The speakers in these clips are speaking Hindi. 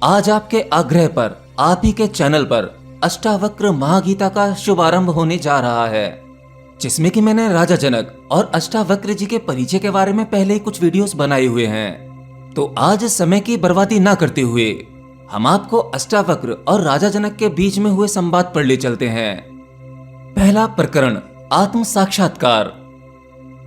आज आपके आग्रह पर आप ही के चैनल पर अष्टावक्र महागीता का शुभारंभ होने जा रहा है, जिसमें कि मैंने राजा जनक और अष्टावक्र जी के परिचय के बारे में पहले ही कुछ वीडियोस बनाए हुए हैं। तो आज समय की बर्बादी ना करते हुए हम आपको अष्टावक्र और राजा जनक के बीच में हुए संवाद पर ले चलते हैं। पहला प्रकरण, आत्म साक्षात्कार।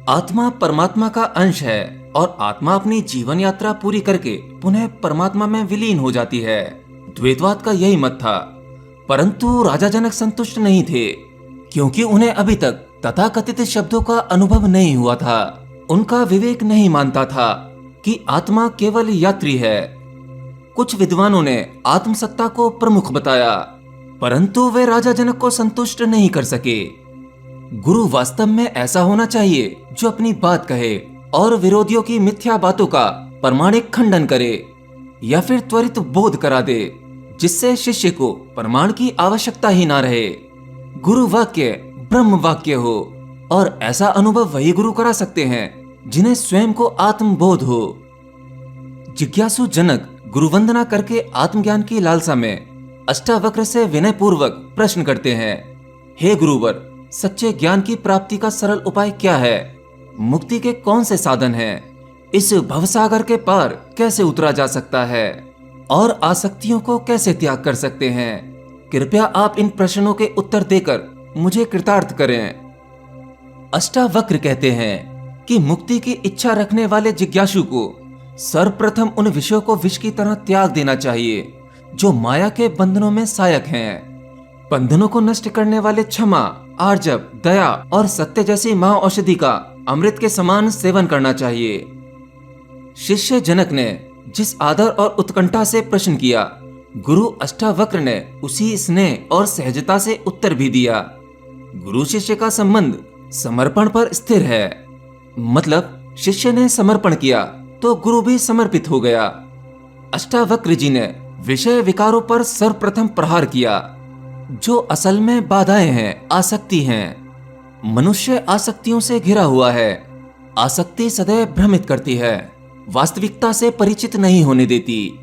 आत्मा परमात्मा का अंश है और आत्मा अपनी जीवन यात्रा पूरी करके पुनः परमात्मा में विलीन हो जाती है। द्वैतवाद का यही मत था, परंतु राजा जनक संतुष्ट नहीं थे, क्योंकि उन्हें अभी तक तथाकथित शब्दों का अनुभव नहीं हुआ था। उनका विवेक नहीं मानता था कि आत्मा केवल यात्री है। कुछ विद्वानों ने आत्मसत्ता को प्रमुख बताया, परंतु वे राजा जनक को संतुष्ट नहीं कर सके। गुरु वास्तव में ऐसा होना चाहिए जो अपनी बात कहे और विरोधियों की मिथ्या बातों का प्रमाणिक खंडन करे या फिर त्वरित बोध करा दे, जिससे शिष्य को प्रमाण की आवश्यकता ही ना रहे। गुरु वाक्य ब्रह्म वाक्य हो, और ऐसा अनुभव वही गुरु करा सकते हैं जिन्हें स्वयं को आत्मबोध हो। जिज्ञासु जनक गुरुवंदना करके आत्मज्ञान की लालसा में अष्टावक्र से विनय पूर्वक प्रश्न करते हैं, हे गुरुवर, सच्चे ज्ञान की प्राप्ति का सरल उपाय क्या है? मुक्ति के कौन से साधन हैं? इस भवसागर के पार कैसे उतरा जा सकता है? और आसक्तियों को कैसे त्याग कर सकते हैं? कृपया आप इन प्रश्नों के उत्तर देकर मुझे कृतार्थ करें। अष्टावक्र कहते हैं कि मुक्ति की इच्छा रखने वाले जिज्ञासु को सर्वप्रथम उन विषयों को विष की तरह त्याग देना चाहिए जो माया के बंधनों में सहायक हैं। बंधनों को नष्ट करने वाले क्षमा, आर्जव, दया और सत्य जैसी महाऔषधि का अमृत के समान सेवन करना चाहिए। शिष्य जनक ने जिस आदर और उत्कंठा से प्रश्न किया, गुरु अष्टावक्र ने उसी स्नेह और सहजता से उत्तर भी दिया। गुरु शिष्य का संबंध समर्पण पर स्थिर है। मतलब शिष्य ने समर्पण किया तो गुरु भी समर्पित हो गया। अष्टावक्र जी ने विषय विकारों पर सर्वप्रथम प्रहार किया, जो असल में बाधाएं हैं, आसक्ति हैं। मनुष्य आसक्तियों से घिरा हुआ है। आसक्ति सदैव भ्रमित करती है, वास्तविकता से परिचित नहीं होने देती।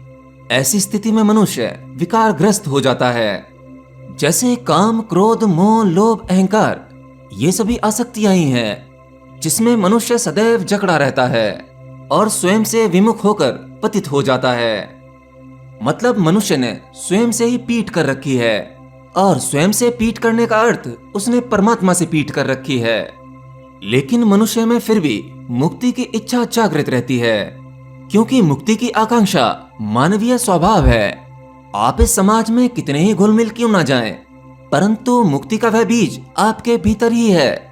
ऐसी स्थिति में मनुष्य विकारग्रस्त हो जाता है। जैसे काम, क्रोध, मोह, लोभ, अहंकार, ये सभी आसक्तियां ही हैं जिसमें मनुष्य सदैव जकड़ा रहता है और स्वयं से विमुख होकर पतित हो जाता है। मतलब मनुष्य ने स्वयं से ही पीठ कर रखी है, और स्वयं से पीठ करने का अर्थ उसने परमात्मा से पीठ कर रखी है। लेकिन मनुष्य में फिर भी मुक्ति की इच्छा जागृत रहती है, क्योंकि मुक्ति की आकांक्षा मानवीय स्वभाव है। आप इस समाज में कितने ही घुल मिल क्यों ना जाएं, परंतु मुक्ति का वह बीज आपके भीतर ही है।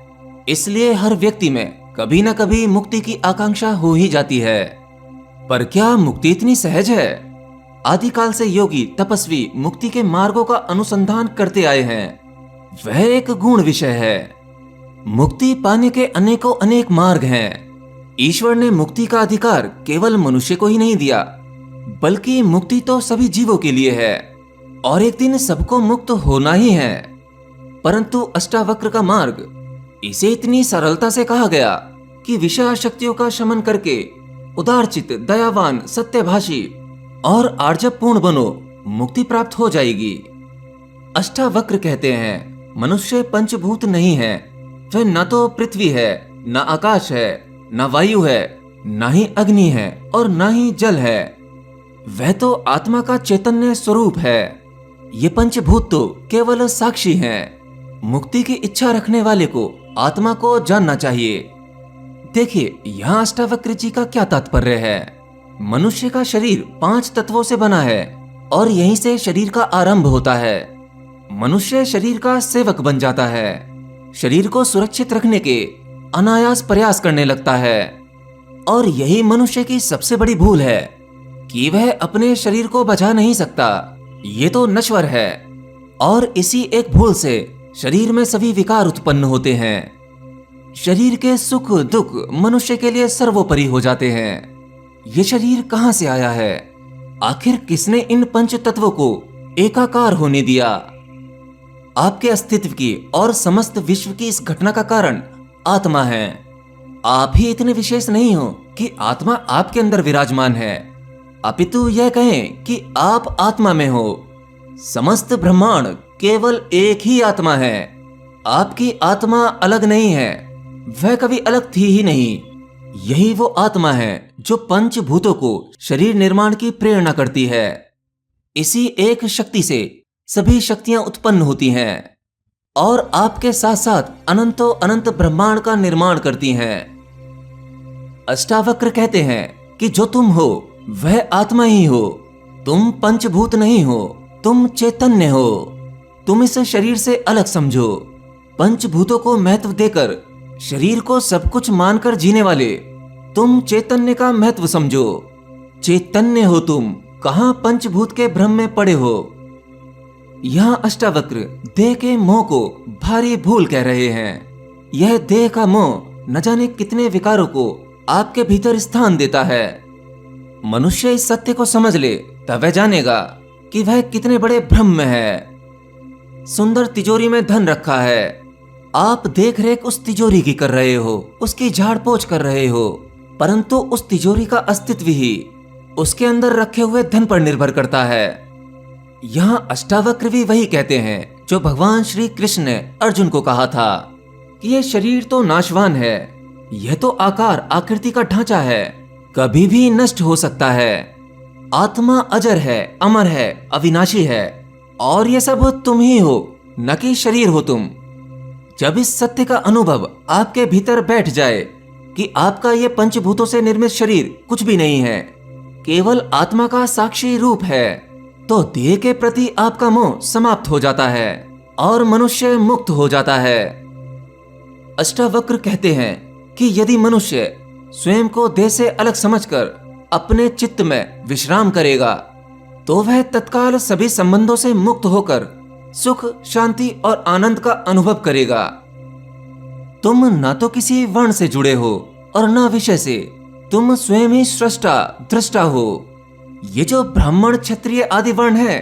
इसलिए हर व्यक्ति में कभी न कभी मुक्ति की आकांक्षा हो ही जाती है। पर क्या मुक्ति इतनी सहज है? आदिकाल से योगी तपस्वी मुक्ति के मार्गों का अनुसंधान करते आए हैं। वह एक गूढ़ विषय है। मुक्ति पाने के अनेकों अनेक मार्ग हैं। ईश्वर ने मुक्ति का अधिकार केवल मनुष्य को ही नहीं दिया, बल्कि मुक्ति तो सभी जीवों के लिए है और एक दिन सबको मुक्त होना ही है। परंतु अष्टावक्र का मार्ग, इसे इतनी सरलता से कहा गया कि विषय शक्तियों का शमन करके उदारचित, दयावान, सत्यभाषी और आर्जवपूर्ण बनो, मुक्ति प्राप्त हो जाएगी। अष्टावक्र कहते हैं, मनुष्य पंचभूत नहीं है। वह न तो पृथ्वी है, न आकाश है, न वायु है, न ही अग्नि है और न ही जल है। वह तो आत्मा का चैतन्य स्वरूप है। ये पंचभूत तो केवल साक्षी हैं। मुक्ति की इच्छा रखने वाले को आत्मा को जानना चाहिए। देखिए, यहाँ अष्टावक्र जी का क्या तात्पर्य है। मनुष्य का शरीर 5 तत्वों से बना है और यहीं से शरीर का आरंभ होता है। मनुष्य शरीर का सेवक बन जाता है, शरीर को सुरक्षित रखने के अनायास प्रयास करने लगता है। और यही मनुष्य की सबसे बड़ी भूल है कि वह अपने शरीर को बचा नहीं सकता। ये तो नश्वर है, और इसी एक भूल से शरीर में सभी विकार उत्पन्न होते हैं। शरीर के सुख दुख मनुष्य के लिए सर्वोपरि हो जाते हैं। ये शरीर कहां से आया है? आखिर किसने इन पंच तत्वों को एकाकार होने दिया? आपके अस्तित्व की और समस्त विश्व की इस घटना का कारण आत्मा है। आप ही इतने विशेष नहीं हो कि आत्मा आपके अंदर विराजमान है। अपितु यह कहें कि आप आत्मा में हो। समस्त ब्रह्मांड केवल एक ही आत्मा है। आपकी आत्मा अलग नहीं है, वह कभी अलग थी ही नहीं। यही वो आत्मा है जो पंचभूतों को शरीर निर्माण की प्रेरणा करती है। इसी एक शक्ति से सभी शक्तियां उत्पन्न होती हैं और आपके साथ साथ अनंतों अनंत ब्रह्मांड का निर्माण करती हैं। अष्टावक्र कहते हैं कि जो तुम हो वह आत्मा ही हो। तुम पंचभूत नहीं हो, तुम चैतन्य हो। तुम इस शरीर से अलग समझो। पंचभूतों को महत्व देकर शरीर को सब कुछ मानकर जीने वाले तुम चैतन्य का महत्व समझो। चैतन्य हो तुम, कहां पंचभूत के भ्रम में पड़े हो। यहां अष्टावक्र देह के मोह को भारी भूल कह रहे हैं। यह देह का मोह न जाने कितने विकारों को आपके भीतर स्थान देता है। मनुष्य इस सत्य को समझ ले तब वह जानेगा कि वह कितने बड़े भ्रम में है। सुंदर तिजोरी में धन रखा है, आप देख रेख उस तिजोरी की कर रहे हो, उसकी झाड़ पोछ कर रहे हो, परंतु उस तिजोरी का अस्तित्व ही उसके अंदर रखे हुए धन पर निर्भर करता है। यहाँ अष्टावक्र भी वही कहते हैं जो भगवान श्री कृष्ण ने अर्जुन को कहा था कि यह शरीर तो नाशवान है, यह तो आकार आकृति का ढांचा है, कभी भी नष्ट हो सकता है। आत्मा अजर है, अमर है, अविनाशी है और यह सब तुम ही हो, न कि शरीर हो तुम। जब इस सत्य का अनुभव आपके भीतर बैठ जाए कि आपका यह पंचभूतों से निर्मित शरीर कुछ भी नहीं है, केवल आत्मा का साक्षी रूप है, तो देह के प्रति आपका मोह समाप्त हो जाता है और मनुष्य मुक्त हो जाता है। अष्टावक्र कहते हैं कि यदि मनुष्य स्वयं को देह से अलग समझकर अपने चित्त में विश्राम करेगा तो वह तत्काल सभी संबंधों से मुक्त होकर सुख, शांति और आनंद का अनुभव करेगा। तुम न तो किसी वर्ण से जुड़े हो और न विषय से, तुम स्वयं ही सृष्टा दृष्टा हो। ये जो ब्राह्मण, क्षत्रिय आदि वर्ण है,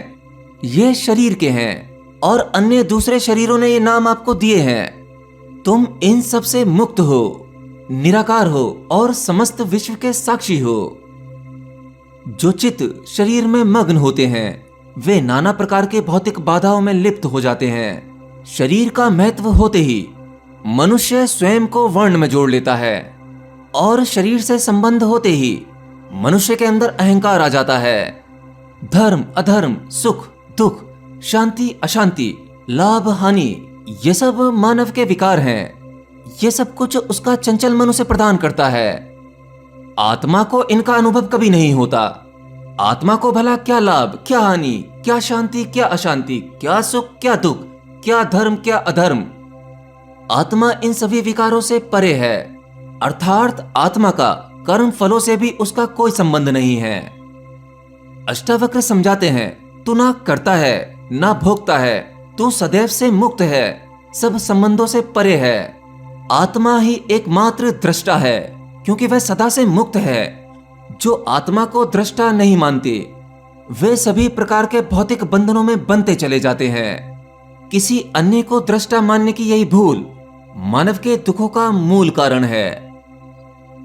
ये शरीर के हैं और अन्य दूसरे शरीरों ने ये नाम आपको दिए हैं। तुम इन सब से मुक्त हो, निराकार हो और समस्त विश्व के साक्षी हो। जो चित्त शरीर में मग्न होते हैं वे नाना प्रकार के भौतिक बाधाओं में लिप्त हो जाते हैं। शरीर का महत्व होते ही मनुष्य स्वयं को वर्ण में जोड़ लेता है और शरीर से संबंध होते ही मनुष्य के अंदर अहंकार आ जाता है। धर्म, अधर्म, सुख, दुख, शांति, अशांति, लाभ, हानि, ये सब मानव के विकार हैं। ये सब कुछ उसका चंचल मन उसे प्रदान करता है। आत्मा को इनका अनुभव कभी नहीं होता। आत्मा को भला क्या लाभ, क्या हानि, क्या शांति, क्या अशांति, क्या सुख, क्या दुख, क्या धर्म, क्या अधर्म। आत्मा इन सभी विकारों से परे है, अर्थात आत्मा का कर्म फलों से भी उसका कोई संबंध नहीं है। अष्टावक्र समझाते हैं, तू ना करता है ना भोगता है, तू सदैव से मुक्त है, सब संबंधों से परे है। आत्मा ही एकमात्र दृष्टा है, क्योंकि वह सदा से मुक्त है। जो आत्मा को दृष्टा नहीं मानते वे सभी प्रकार के भौतिक बंधनों में बंधते चले जाते हैं। किसी अन्य को दृष्टा मानने की यही भूल मानव के दुखों का मूल कारण है।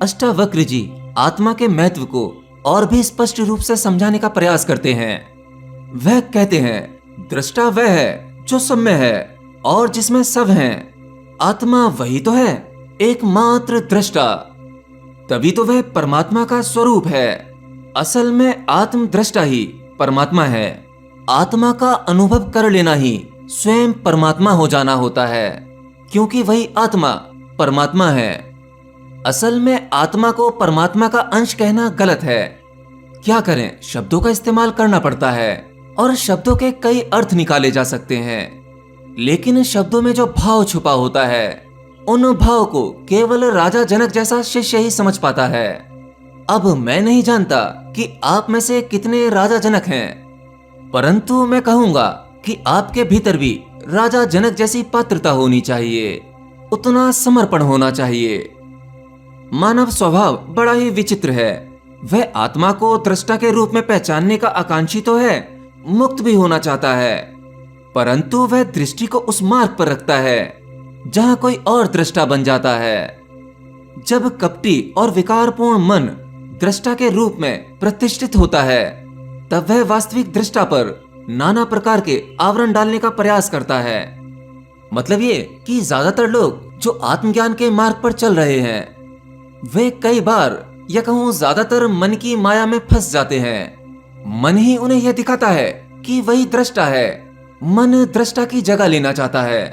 अष्टावक्र जी आत्मा के महत्व को और भी स्पष्ट रूप से समझाने का प्रयास करते हैं। वह कहते हैं, दृष्टा वह है जो सब में है और जिसमें सब हैं। आत्मा वही तो है, एकमात्र दृष्टा। तभी तो वह परमात्मा का स्वरूप है। असल में आत्म दृष्टा ही परमात्मा है। आत्मा का अनुभव कर लेना ही स्वयं परमात्मा हो जाना होता है, क्योंकि वही आत्मा परमात्मा है। असल में आत्मा को परमात्मा का अंश कहना गलत है। क्या करें, शब्दों का इस्तेमाल करना पड़ता है और शब्दों के कई अर्थ निकाले जा सकते हैं, लेकिन शब्दों में जो भाव छुपा होता है उन भाव को केवल राजा जनक जैसा शिष्य ही समझ पाता है। अब मैं नहीं जानता कि आप में से कितने राजा जनक हैं, परंतु मैं कहूंगा कि आपके भीतर भी राजा जनक जैसी पात्रता होनी चाहिए, उतना समर्पण होना चाहिए। मानव स्वभाव बड़ा ही विचित्र है। वह आत्मा को दृष्टा के रूप में पहचानने का आकांक्षी तो है, मुक्त भी होना चाहता है, परंतु वह दृष्टि को उस मार्ग पर रखता है जहां कोई और दृष्टा बन जाता है। जब कपटी और विकारपूर्ण मन दृष्टा के रूप में प्रतिष्ठित होता है, तब वह वास्तविक दृष्टा पर नाना प्रकार के आवरण डालने का प्रयास करता है। मतलब ये कि ज्यादातर लोग जो आत्मज्ञान के मार्ग पर चल रहे हैं, वे कई बार या कहूँ ज्यादातर मन की माया में फंस जाते हैं। मन ही उन्हें यह दिखाता है कि वही दृष्टा है। मन दृष्टा की जगह लेना चाहता है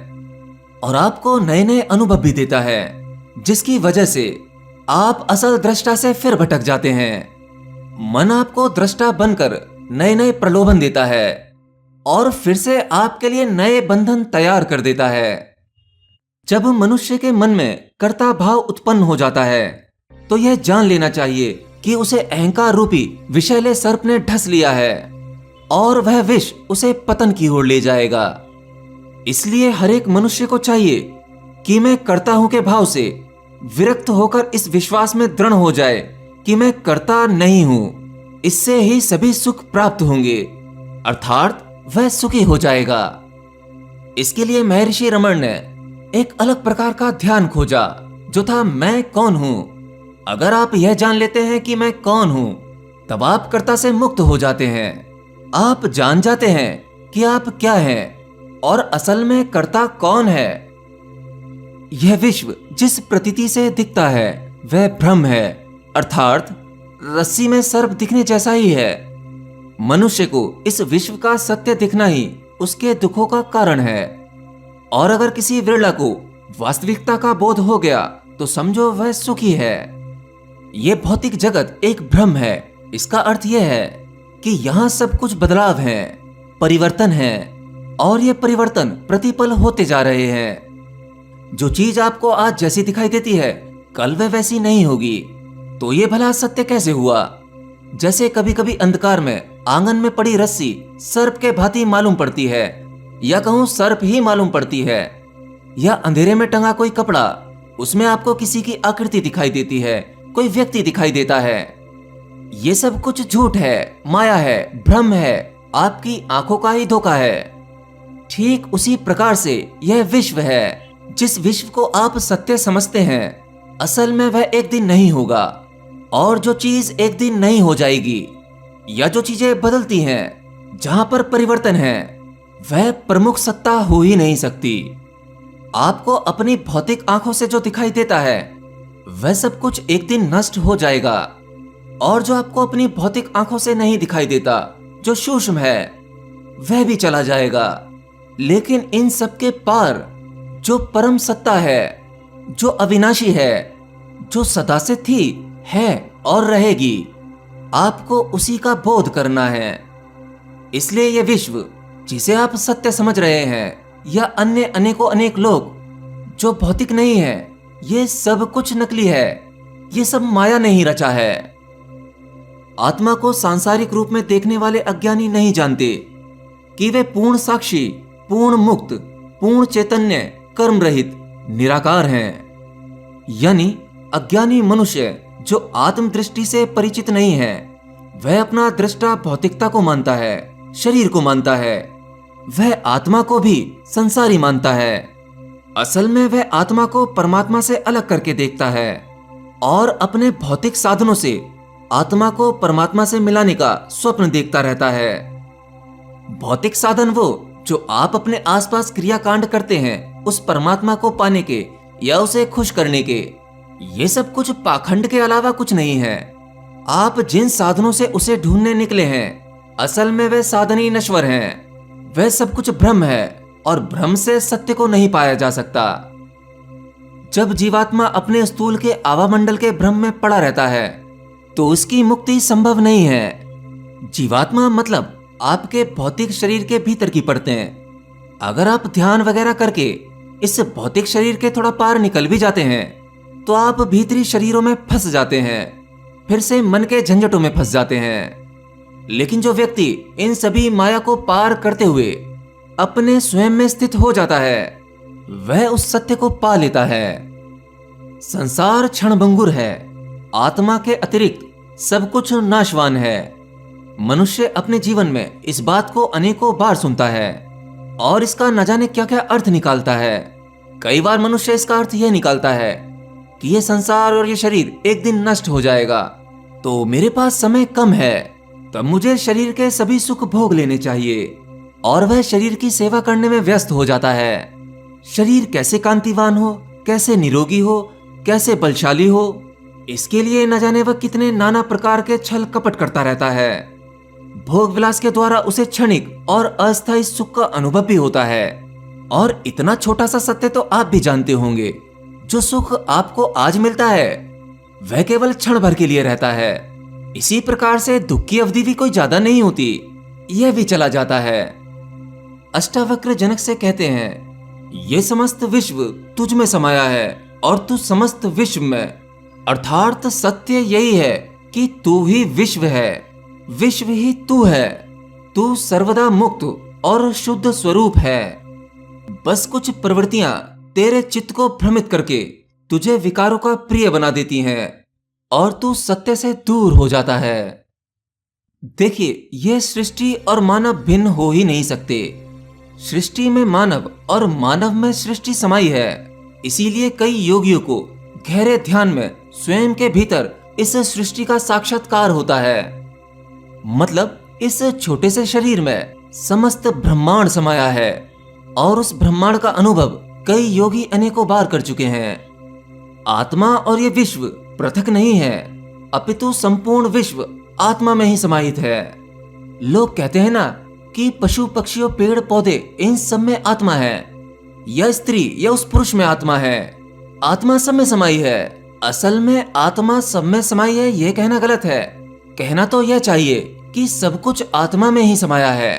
और आपको नए नए अनुभव भी देता है, जिसकी वजह से आप असल दृष्टा से फिर भटक जाते हैं। मन आपको दृष्टा बनकर नए नए प्रलोभन देता है और फिर से आपके लिए नए बंधन तैयार कर देता है। जब मनुष्य के मन में कर्ता भाव उत्पन्न हो जाता है, तो यह जान लेना चाहिए कि उसे अहंकार रूपी विषैले सर्प ने ढस लिया है और वह विष उसे पतन की ओर ले जाएगा। इसलिए हर एक मनुष्य को चाहिए कि मैं करता हूं के भाव से विरक्त होकर इस विश्वास में दृढ़ हो जाए कि मैं करता नहीं हूं। इससे ही सभी सुख प्राप्त होंगे, अर्थात वह सुखी हो जाएगा। इसके लिए महर्षि रमण ने एक अलग प्रकार का ध्यान खोजा, जो था मैं कौन हूं। अगर आप यह जान लेते हैं कि मैं कौन हूं, तब आप कर्ता से मुक्त हो जाते हैं। आप जान जाते हैं कि आप क्या हैं और असल में कर्ता कौन है। यह विश्व जिस प्रतीति से दिखता है वह भ्रम है, अर्थात रस्सी में सर्प दिखने जैसा ही है। मनुष्य को इस विश्व का सत्य दिखना ही उसके दुखों का कारण है। और अगर किसी विरला को वास्तविकता का बोध हो गया तो समझो वह सुखी है। यह भौतिक जगत एक भ्रम है। इसका अर्थ यह है कि यहाँ सब कुछ बदलाव है, परिवर्तन है, और ये परिवर्तन प्रतिपल होते जा रहे हैं। जो चीज आपको आज जैसी दिखाई देती है, कल वह वैसी नहीं होगी। तो ये भला सत्य कैसे हुआ? जैसे कभी कभी अंधकार में आंगन में पड़ी रस्सी सर्प के भांति मालूम पड़ती है, या कहूं सर्प ही मालूम पड़ती है, या अंधेरे में टंगा कोई कपड़ा, उसमें आपको किसी की आकृति दिखाई देती है, कोई व्यक्ति दिखाई देता है। ये सब कुछ झूठ है, माया है, भ्रम है, आपकी आंखों का ही धोखा है। ठीक उसी प्रकार से यह विश्व है। जिस विश्व को आप सत्य समझते हैं, असल में वह एक दिन नहीं होगा। और जो चीज एक दिन नहीं हो जाएगी, या जो चीजें बदलती हैं, जहां पर परिवर्तन है, वह प्रमुख सत्ता हो ही नहीं सकती। आपको अपनी भौतिक आंखों से जो दिखाई देता है, वह सब कुछ एक दिन नष्ट हो जाएगा। और जो आपको अपनी भौतिक आंखों से नहीं दिखाई देता, जो सूक्ष्म है, वह भी चला जाएगा। लेकिन इन सब के पार जो परम सत्ता है, जो अविनाशी है, जो सदा से थी, है और रहेगी, आपको उसी का बोध करना है। इसलिए यह विश्व जिसे आप सत्य समझ रहे हैं, या अन्य अनेकों अनेक लोग जो भौतिक नहीं है, ये सब कुछ नकली है। ये सब माया ने ही रचा है। आत्मा को सांसारिक रूप में देखने वाले अज्ञानी नहीं जानते कि वे पूर्ण साक्षी, पूर्ण मुक्त, पूर्ण चैतन्य, कर्म रहित, निराकार हैं। यानी अज्ञानी मनुष्य जो आत्मदृष्टि से परिचित नहीं है, वह अपना दृष्टा भौतिकता को मानता है, शरीर को मानता है। वह आत्मा को भी संसारी मानता है। असल में वह आत्मा को परमात्मा से अलग करके देखता है और अपने भौतिक साधनों से आत्मा को परमात्मा से मिलाने का स्वप्न देखता रहता है। भौतिक साधन वो जो आप अपने आसपास क्रियाकांड करते हैं, उस परमात्मा को पाने के या उसे खुश करने के, ये सब कुछ पाखंड के अलावा कुछ नहीं है। आप जिन साधनों से उसे ढूंढने निकले हैं, असल में वे साधन ही नश्वर हैं। वह सब कुछ भ्रम है और भ्रम से सत्य को नहीं पाया जा सकता। जब जीवात्मा अपने स्थूल के आवामंडल के भ्रम में पड़ा रहता है, तो उसकी मुक्ति संभव नहीं है। जीवात्मा मतलब आपके भौतिक शरीर के भीतर की परतें। अगर आप ध्यान वगैरह करके इस भौतिक शरीर के थोड़ा पार निकल भी जाते हैं, तो आप भीतरी शरीरों में फंस जाते हैं, फिर से मन के झंझटों में फंस जाते हैं। लेकिन जो व्यक्ति इन सभी माया को पार करते हुए अपने स्वयं में स्थित हो जाता है, वह उस सत्य को पा लेता है। संसार क्षणभंगुर है। आत्मा के अतिरिक्त सब कुछ नाशवान है। मनुष्य अपने जीवन में इस बात को अनेकों बार सुनता है और इसका न जाने क्या क्या अर्थ निकालता है। कई बार मनुष्य इसका अर्थ यह निकालता है कि यह संसार और यह शरीर एक दिन नष्ट हो जाएगा, तो मेरे पास समय कम है, तब मुझे शरीर के सभी सुख भोग लेने चाहिए और वह शरीर की सेवा करने में व्यस्त हो जाता है। शरीर कैसे कांतिवान हो, कैसे निरोगी हो, कैसे बलशाली हो, इसके लिए न जाने वह कितने नाना प्रकार के छल कपट करता रहता है। भोग विलास के द्वारा उसे क्षणिक और अस्थायी सुख का अनुभव भी होता है। और इतना छोटा सा सत्य तो आप भी जानते होंगे, जो सुख आपको आज मिलता है वह केवल क्षण भर के लिए रहता है। इसी प्रकार से दुख की अवधि भी कोई ज्यादा नहीं होती, यह भी चला जाता है। अष्टावक्र जनक से कहते हैं, ये समस्त विश्व तुझ में समाया है और तू समस्त विश्व में, अर्थात सत्य यही है कि तू ही विश्व है, विश्व ही तू है। तू सर्वदा मुक्त और शुद्ध स्वरूप है। बस कुछ प्रवृत्तियां तेरे चित्त को भ्रमित करके तुझे विकारों का प्रिय बना देती हैं और तू सत्य से दूर हो जाता है। देखिए, यह सृष्टि और मानव भिन्न हो ही नहीं सकते। सृष्टि में मानव और मानव में सृष्टि समाई है। इसीलिए कई योगियों को गहरे ध्यान में स्वयं के भीतर इस सृष्टि का साक्षात्कार होता है। मतलब इस छोटे से शरीर में समस्त ब्रह्मांड समाया है और उस ब्रह्मांड का अनुभव कई योगी अनेकों बार कर चुके हैं। आत्मा और ये विश्व पृथक नहीं है, अपितु संपूर्ण विश्व आत्मा में ही समाहित है। लोग कहते हैं ना कि पशु पक्षियों पेड़ पौधे इन सब में आत्मा है, या स्त्री या उस पुरुष में आत्मा है, आत्मा सब में समाई है। असल में आत्मा सब में समाई है यह कहना गलत है। कहना तो यह चाहिए कि सब कुछ आत्मा में ही समाया है।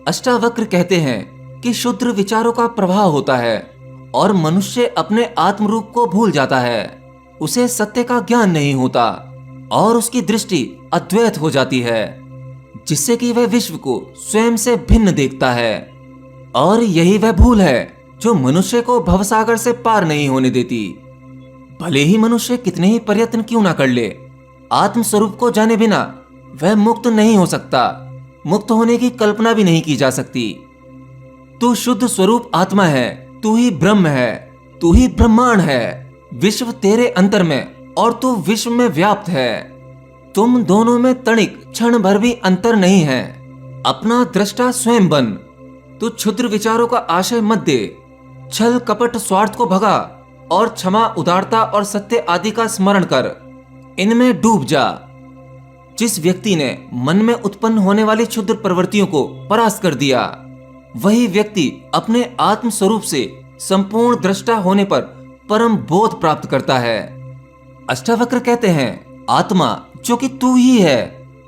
अष्टावक्र कहते हैं कि शुद्र विचारों का प्रभाव होता है और मनुष्य अपने आत्म रूप को भूल जाता है। उसे सत्य का ज्ञान नहीं होता और उसकी दृष्टि अद्वैत हो जाती है, जिससे कि वह विश्व को स्वयं से भिन्न देखता है। और यही वह भूल है जो मनुष्य को भवसागर से पार नहीं होने देती। भले ही मनुष्य कितने ही प्रयत्न क्यों ना कर ले, आत्म स्वरूप को जाने बिना वह मुक्त नहीं हो सकता। मुक्त होने की कल्पना भी नहीं की जा सकती। तू शुद्ध स्वरूप आत्मा है, तू ही ब्रह्म है, तू ही ब्रह्मांड है। विश्व तेरे अंतर में और तू विश्व में व्याप्त है। तुम दोनों में तनिक क्षण भर भी अंतर नहीं है। अपना दृष्टा स्वयं बन। तू क्षुद्र विचारों का आशय मत दे। छल कपट स्वार्थ को भगा और क्षमा उदारता और सत्य आदि का स्मरण कर, इनमें डूब जा। जिस व्यक्ति ने मन में उत्पन्न होने वाली क्षुद्र प्रवृत्तियों को परास्त कर दिया, वही व्यक्ति अपने आत्म स्वरूप से संपूर्ण दृष्टा होने पर परम बोध प्राप्त करता है। अष्टावक्र कहते हैं, आत्मा जो कि तू ही है,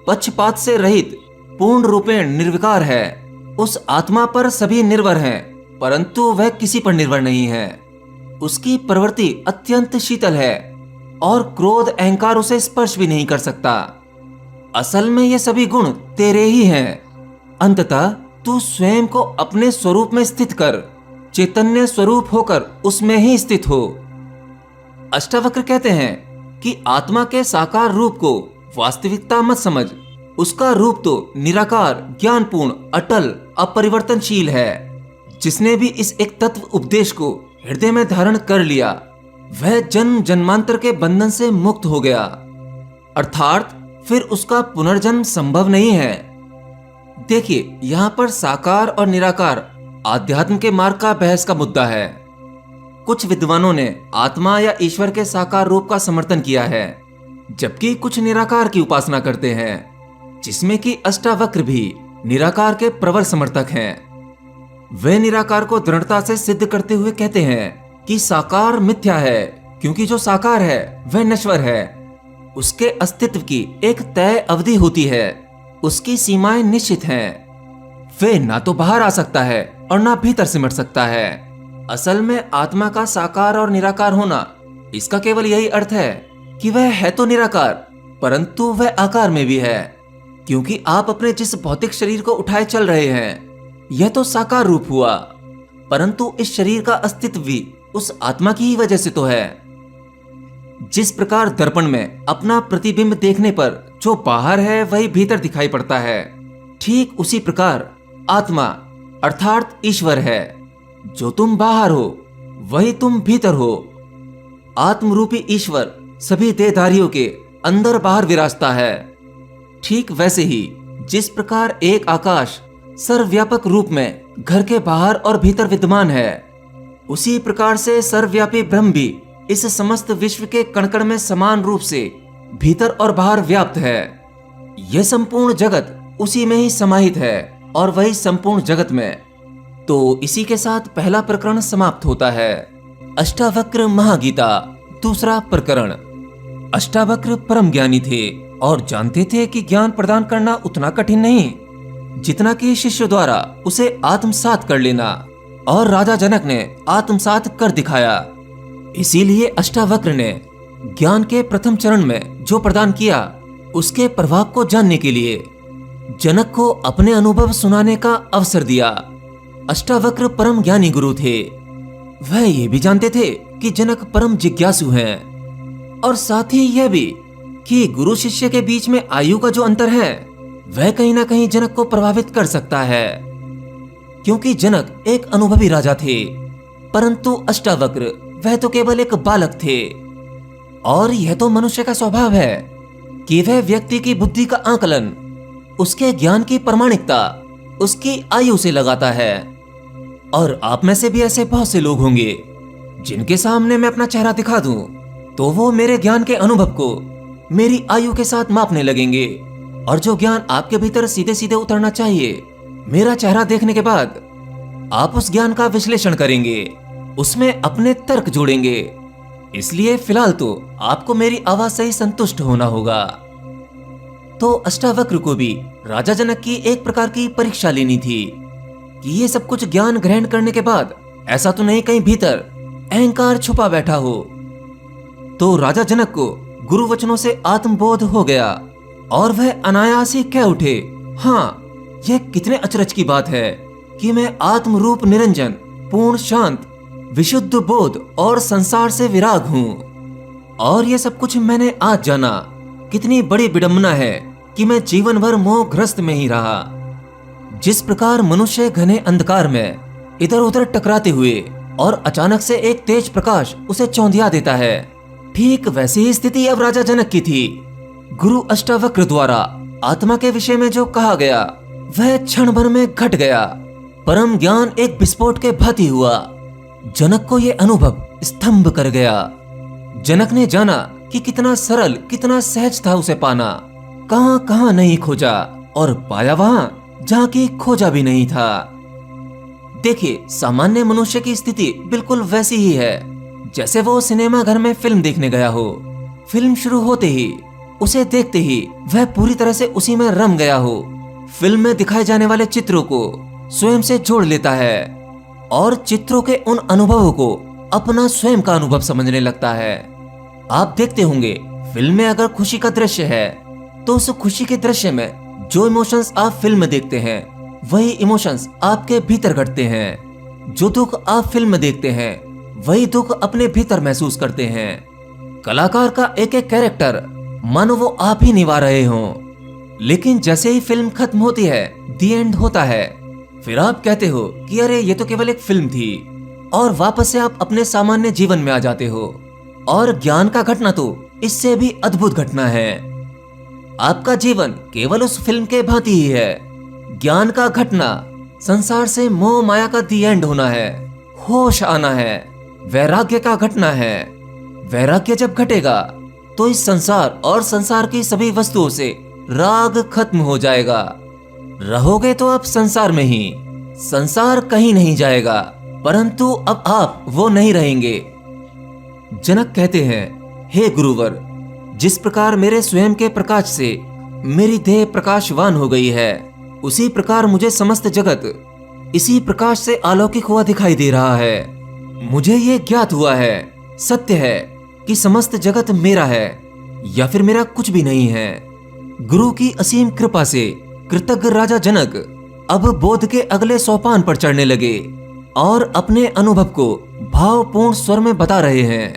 पक्षपात से रहित, पूर्ण रूपेण निर्विकार है। उस आत्मा पर सभी निर्भर हैं, परंतु वह किसी पर निर्भर नहीं है। उसकी प्रवृत्ति अत्यंत शीतल है और क्रोध अहंकार उसे स्पर्श भी नहीं कर सकता। असल में ये सभी गुण तेरे ही हैं। अंततः तू स्वयं को अपने स्वरूप में स्थित कर, चैतन्य स्वरूप होकर उसमें ही स्थित हो। अष्टावक्र कहते हैं कि आत्मा के साकार रूप को वास्तविकता मत समझ। उसका रूप तो निराकार, ज्ञानपूर्ण, अटल, अपरिवर्तनशील है। जिसने भी इस एक तत्व उपदेश को हृदय में धारण कर लिया, वह जन्म जन्मांतर के बंधन से मुक्त हो गया, अर्थात फिर उसका पुनर्जन्म संभव नहीं है। देखिए, यहाँ पर साकार और निराकार आध्यात्म के मार्ग का बहस का मुद्दा है। कुछ विद्वानों ने आत्मा या ईश्वर के साकार रूप का समर्थन किया है, जबकि कुछ निराकार की उपासना करते हैं, जिसमें कि अष्टावक्र भी निराकार के प्रबल समर्थक हैं। वे निराकार को दृढ़ता से सिद्ध करते हुए कहते हैं कि साकार मिथ्या है, क्योंकि जो साकार है वह नश्वर है। उसके अस्तित्व की एक तय अवधि होती है, उसकी सीमाएं निश्चित हैं। वे ना तो बाहर आ सकता है और ना भीतर सिमट सकता है। असल में आत्मा का साकार और निराकार होना, इसका केवल यही अर्थ है कि वह है तो निराकार, परंतु वह आकार में भी है। क्योंकि आप अपने जिस भौतिक शरीर को उठाए चल रहे हैं, यह तो साकार रूप हुआ, परंतु इस शरीर का अस्तित्व भी उस आत्मा की ही वजह से तो है। जिस प्रकार दर्पण में अपना प्रतिबिंब देखने पर जो बाहर है वही भीतर दिखाई पड़ता है, ठीक उसी प्रकार आत्मा अर्थात ईश्वर है। जो तुम बाहर हो वही तुम भीतर हो। आत्मरूपी ईश्वर सभी देहधारियों के अंदर बाहर विराजता है। ठीक वैसे ही जिस प्रकार एक आकाश सर्वव्यापक रूप में घर के बाहर और भीतर विद्यमान है, उसी प्रकार से सर्वव्यापी ब्रह्म भी इस समस्त विश्व के कण-कण में समान रूप से भीतर और बाहर व्याप्त है। यह संपूर्ण जगत उसी में ही समाहित है और वही संपूर्ण जगत में। तो इसी के साथ पहला प्रकरण समाप्त होता है। अष्टावक्र महागीता दूसरा प्रकरण। अष्टावक्र परम ज्ञानी थे और जानते थे कि ज्ञान प्रदान करना उतना कठिन नहीं जितना कि शिष्य द्वारा उसे आत्मसात कर लेना, और राजा जनक ने आत्मसात कर दिखाया। इसीलिए अष्टावक्र ने ज्ञान के प्रथम चरण में जो प्रदान किया, उसके प्रभाव को जानने के लिए जनक को अपने अनुभव सुनाने का अवसर दिया। अष्टावक्र परम ज्ञानी गुरु थे। वह ये भी जानते थे कि जनक परम जिज्ञासु हैं, और साथ ही यह भी कि गुरु शिष्य के बीच में आयु का जो अंतर है वह कहीं ना कहीं जनक को प्रभावित कर सकता है, क्योंकि जनक एक अनुभवी राजा थे, परंतु अष्टावक्र वह तो केवल एक बालक थे। और यह तो मनुष्य का स्वभाव है कि वह व्यक्ति की बुद्धि का आकलन, उसके ज्ञान की प्रामाणिकता उसकी आयु से लगाता है। और आप में से भी ऐसे बहुत से लोग होंगे जिनके सामने मैं अपना चेहरा दिखा दूं तो वो मेरे ज्ञान के अनुभव को मेरी आयु के साथ मापने लगेंगे, और जो ज्ञान आपके भीतर सीधे सीधे उतरना चाहिए, मेरा चेहरा देखने के बाद आप उस ज्ञान का विश्लेषण करेंगे, उसमें अपने तर्क जोड़ेंगे। इसलिए फिलहाल तो आपको मेरी आवाज से ही संतुष्ट होना होगा। तो अष्टावक्र को भी राजा जनक की एक प्रकार की परीक्षा लेनी थी कि ये सब कुछ ज्ञान ग्रहण करने के बाद ऐसा तो नहीं कहीं भीतर अहंकार छुपा बैठा हो। तो राजा जनक को गुरु वचनों से आत्मबोध हो गया और वह अनायास ही कह उठे, हाँ, यह कितने अचरज की बात है कि मैं आत्म रूप निरंजन, पूर्ण शांत, विशुद्ध बोध और संसार से विराग हूँ। और यह सब कुछ मैंने आज जाना। कितनी बड़ी विडंबना है कि मैं जीवन भर मोहग्रस्त में ही रहा। जिस प्रकार मनुष्य घने अंधकार में इधर उधर टकराते हुए और अचानक से एक तेज प्रकाश उसे चौंधिया देता है, ठीक वैसी ही स्थिति अब राजा जनक की थी। गुरु अष्टावक्र द्वारा आत्मा के विषय में जो कहा गया वह क्षण भर में घट गया। परम ज्ञान एक विस्फोट के भांति हुआ। जनक को यह अनुभव स्तंभ कर गया। जनक ने जाना कि कितना सरल, कितना सहज था उसे पाना। कहां कहां नहीं खोजा और पाया वहां जहां की खोजा भी नहीं था। देखिए, सामान्य मनुष्य की स्थिति बिल्कुल वैसी ही है जैसे वो सिनेमा घर में फिल्म देखने गया हो। फिल्म शुरू होते ही, उसे देखते ही वह पूरी तरह से उसी में रम गया हो। फिल्म में दिखाए जाने वाले चित्रों को स्वयं से जोड़ लेता है और चित्रों के उन अनुभवों को अपना स्वयं का अनुभव समझने लगता है। आप देखते होंगे, फिल्म में अगर खुशी का दृश्य है तो उस खुशी के दृश्य में जो इमोशंस आप फिल्म में देखते हैं वही इमोशंस आपके भीतर घटते हैं। जो दुख आप फिल्म में देखते हैं वही दुख अपने भीतर महसूस करते हैं। कलाकार का एक एक कैरेक्टर मानो वो आप ही निभा रहे हों। लेकिन जैसे ही फिल्म खत्म होती है, दी एंड होता है, फिर आप कहते हो कि अरे ये तो केवल एक फिल्म थी, और वापस से आप अपने सामान्य जीवन में आ जाते हो। और ज्ञान का घटना तो इससे भी अद्भुत घटना है। आपका जीवन केवल उस फिल्म के भांति ही है। ज्ञान का घटना संसार से मोह माया का दी एंड होना है, होश आना है, वैराग्य का घटना है। वैराग्य जब घटेगा तो इस संसार और संसार की सभी वस्तुओं से राग खत्म हो जाएगा। रहोगे तो आप संसार में ही, संसार कहीं नहीं जाएगा, परंतु अब आप वो नहीं रहेंगे। जनक कहते हैं, हे गुरुवर, जिस प्रकार मेरे स्वयं के प्रकाश से मेरी देह प्रकाशवान हो गई है, उसी प्रकार मुझे समस्त जगत इसी प्रकाश से अलौकिक हुआ दिखाई दे रहा है। मुझे ये ज्ञात हुआ है, सत्य है कि समस्त जगत मेरा है या फिर मेरा कुछ भी नहीं है। गुरु की असीम कृपा से कृतज्ञ राजा जनक अब बोध के अगले सोपान पर चढ़ने लगे और अपने अनुभव को भावपूर्ण स्वर में बता रहे हैं।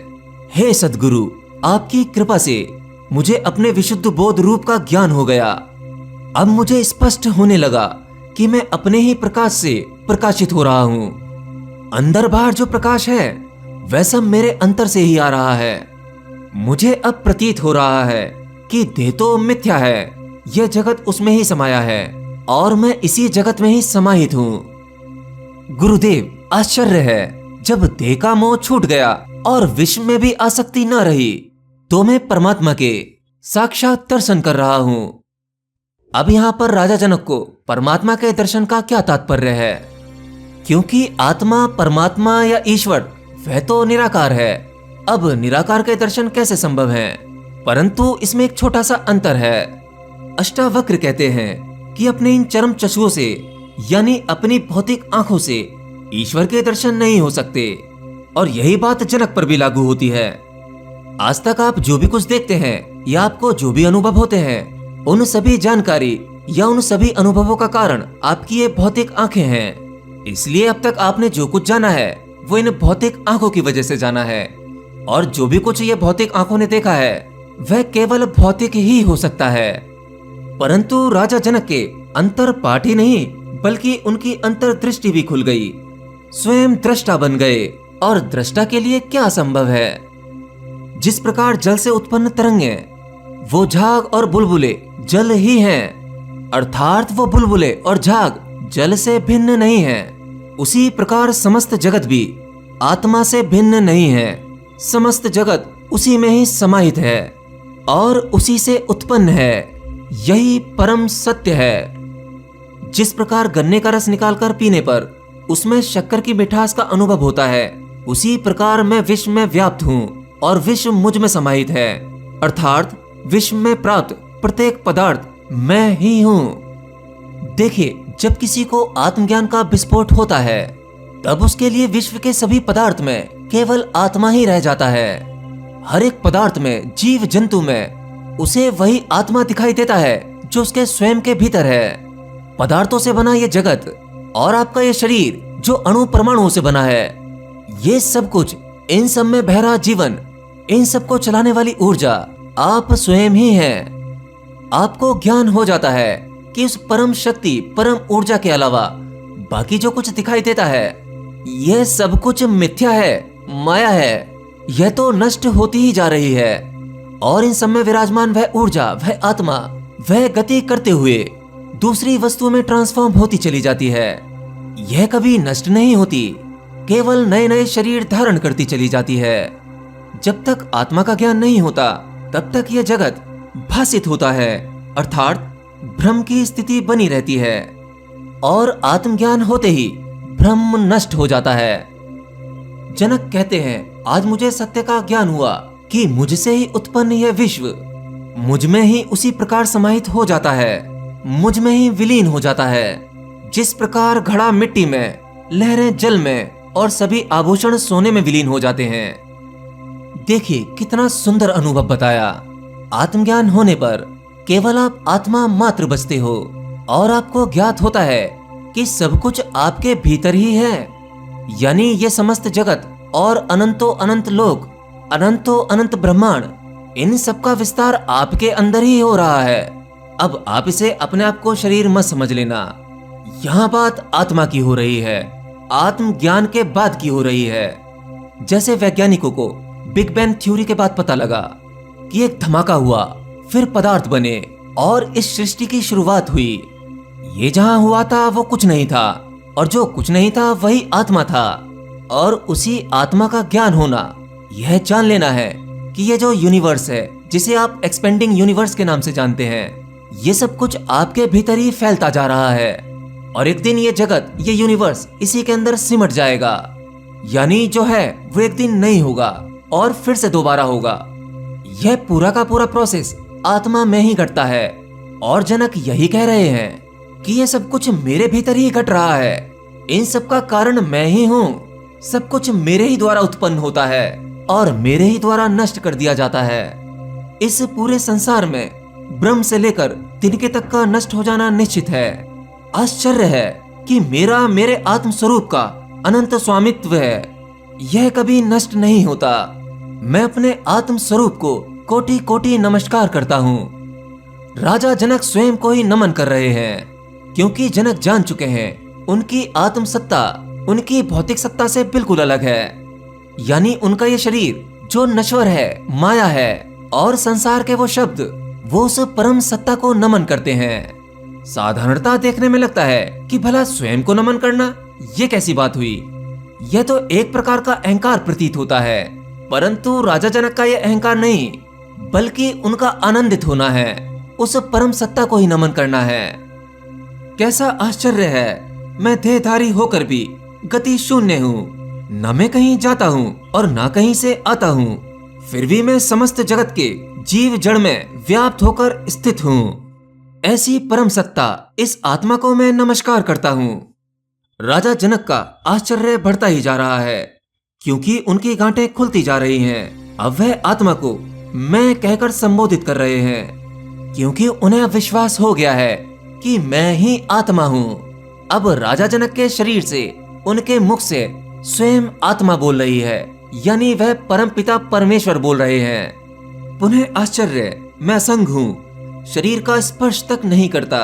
हे सद्गुरु, आपकी कृपा से मुझे अपने विशुद्ध बोध रूप का ज्ञान हो गया। अब मुझे स्पष्ट होने लगा कि मैं अपने ही प्रकाश से प्रकाशित हो रहा हूँ। अंदर बाहर जो प्रकाश है वह सब मेरे अंतर से ही आ रहा है। मुझे अब प्रतीत हो रहा है कि देह तो मिथ्या है, यह जगत उसमें ही समाया है और मैं इसी जगत में ही समाहित हूँ। गुरुदेव, आश्चर्य है, जब देह का मोह छूट गया और विश्व में भी आसक्ति न रही तो मैं परमात्मा के साक्षात दर्शन कर रहा हूँ। अब यहाँ पर राजा जनक को परमात्मा के दर्शन का क्या तात्पर्य है? क्योंकि आत्मा, परमात्मा या ईश्वर वह तो निराकार है। अब निराकार के दर्शन कैसे संभव हैं? परंतु इसमें एक छोटा सा अंतर है। अष्टावक्र कहते हैं कि अपने इन चरम चक्षुओं से यानी अपनी भौतिक आंखों से ईश्वर के दर्शन नहीं हो सकते और यही बात जनक पर भी लागू होती है। आज तक आप जो भी कुछ देखते हैं या आपको जो भी अनुभव होते हैं, उन सभी जानकारी या उन सभी अनुभवों का कारण आपकी ये भौतिक आंखें हैं। इसलिए अब तक आपने जो कुछ जाना है वो इन भौतिक आंखों की वजह से जाना है और जो भी कुछ ये भौतिक आंखों ने देखा है वह केवल भौतिक ही हो सकता है। परंतु राजा जनक के अंतर पाठ ही नहीं बल्कि उनकी अंतर्दृष्टि भी खुल गई, स्वयं दृष्टा बन गए। और दृष्टा के लिए क्या संभव है? जिस प्रकार जल से उत्पन्न तरंगें वो झाग और बुलबुले जल ही हैं, अर्थात वो बुलबुले और झाग जल से भिन्न नहीं हैं। उसी प्रकार समस्त जगत भी आत्मा से भिन्न नहीं है। समस्त जगत उसी में ही समाहित है और उसी से उत्पन्न है। यही परम सत्य है। जिस प्रकार गन्ने का रस निकालकर पीने पर उसमें शक्कर की मिठास का अनुभव होता है, उसी प्रकार मैं विश्व में व्याप्त हूँ और विश्व मुझ में समाहित है, अर्थात विश्व में प्राप्त प्रत्येक पदार्थ मैं ही हूँ। देखिए, जब किसी को आत्मज्ञान का विस्फोट होता है तब उसके लिए विश्व के सभी पदार्थ में केवल आत्मा ही रह जाता है। हर एक पदार्थ में, जीव जंतु में उसे वही आत्मा दिखाई देता है जो उसके स्वयं के भीतर है। पदार्थों से बना ये जगत और आपका ये शरीर जो अणु परमाणुओं से बना है, ये सब कुछ, इन सब में बह रहा जीवन, इन सबको चलाने वाली ऊर्जा आप स्वयं ही हैं। आपको ज्ञान हो जाता है कि उस परम शक्ति, परम ऊर्जा के अलावा बाकी जो कुछ दिखाई देता है यह सब कुछ मिथ्या है, माया है। यह तो नष्ट होती ही जा रही है और इन सब में विराजमान वह ऊर्जा, वह आत्मा, वह गति करते हुए दूसरी वस्तुओं में ट्रांसफॉर्म होती चली जाती है। यह कभी नष्ट नहीं होती, केवल नए नए शरीर धारण करती चली जाती है। जब तक आत्मा का ज्ञान नहीं होता तब तक यह जगत भासित होता है, अर्थात भ्रम की स्थिति बनी रहती है और आत्मज्ञान होते ही भ्रम नष्ट हो जाता है। जनक कहते हैं, आज मुझे सत्य का ज्ञान हुआ कि मुझसे ही उत्पन्न यह विश्व मुझ में ही उसी प्रकार समाहित हो जाता है, मुझ में ही विलीन हो जाता है। जिस प्रकार घड़ा मिट्टी में, लहरें जल में और सभी आभूषण सोने में विलीन हो जाते हैं। देखिए कितना सुंदर अनुभव बताया। आत्मज्ञान होने पर केवल आप आत्मा मात्र बचते हो और आपको ज्ञात होता है कि सब कुछ आपके भीतर ही है। यानी ये समस्त जगत और अनंतो अनंत लोक, अनंतो अनंत ब्रह्मांड, इन सब का विस्तार आपके अंदर ही हो रहा है। अब आप इसे अपने आप को शरीर मत समझ लेना। यहाँ बात आत्मा की हो रही है, आत्मज्ञान के बाद की हो रही है। जैसे वैज्ञानिकों को बिग बैंग थ्योरी के बाद पता लगा कि एक धमाका हुआ, फिर पदार्थ बने और इस सृष्टि की शुरुआत हुई। ये जहां हुआ था वो कुछ नहीं था और जो कुछ नहीं था वही आत्मा था। और उसी आत्मा का ज्ञान होना, यह जान लेना है कि ये जो यूनिवर्स है, जिसे आप एक्सपेंडिंग यूनिवर्स के नाम से जानते हैं, ये सब कुछ आपके भीतर ही फैलता जा रहा है और एक दिन ये जगत, ये यूनिवर्स इसी के अंदर सिमट जाएगा। यानी जो है वो एक दिन नहीं होगा और फिर से दोबारा होगा। यह पूरा का पूरा प्रोसेस आत्मा में ही घटता है और जनक यही कह रहे हैं कि यह सब कुछ मेरे भीतर ही घट रहा है। इन सब का कारण मैं ही हूँ। सब कुछ मेरे ही द्वारा उत्पन्न होता है और मेरे ही द्वारा नष्ट कर दिया जाता है। इस पूरे संसार में ब्रह्म से लेकर तिनके तक का नष्ट हो जाना निश्चित है। आश्चर्य है कि मेरा, मेरे आत्म स्वरूप का अनंत स्वामित्व है, यह कभी नष्ट नहीं होता। मैं अपने आत्म स्वरूप को कोटि कोटि नमस्कार करता हूँ। राजा जनक स्वयं को ही नमन कर रहे हैं क्योंकि जनक जान चुके हैं उनकी आत्म सत्ता उनकी भौतिक सत्ता से बिल्कुल अलग है। यानी उनका ये शरीर जो नश्वर है, माया है, और संसार के वो शब्द, वो उस परम सत्ता को नमन करते हैं। साधारणता देखने में लगता है कि भला स्वयं को नमन करना ये कैसी बात हुई। यह तो एक प्रकार का अहंकार प्रतीत होता है, परंतु राजा जनक का यह अहंकार नहीं, बल्कि उनका आनंदित होना है, उस परम सत्ता को ही नमन करना है। कैसा आश्चर्य है, मैं देहधारी होकर भी गति शून्य हूँ, न मैं कहीं जाता हूँ और न कहीं से आता हूँ, फिर भी मैं समस्त जगत के जीव जड़ में व्याप्त होकर स्थित हूँ। ऐसी परम सत्ता, इस आत्मा को मैं नमस्कार करता हूँ। राजा जनक का आश्चर्य बढ़ता ही जा रहा है, क्योंकि उनकी गांठें खुलती जा रही हैं। अब वह आत्मा को मैं कहकर संबोधित कर रहे हैं, क्योंकि उन्हें विश्वास हो गया है कि मैं ही आत्मा हूँ। अब राजा जनक के शरीर से, उनके मुख से स्वयं आत्मा बोल रही है, यानी वह परम पिता परमेश्वर बोल रहे हैं। पुनः आश्चर्य, मैं असंग हूँ, शरीर का स्पर्श तक नहीं करता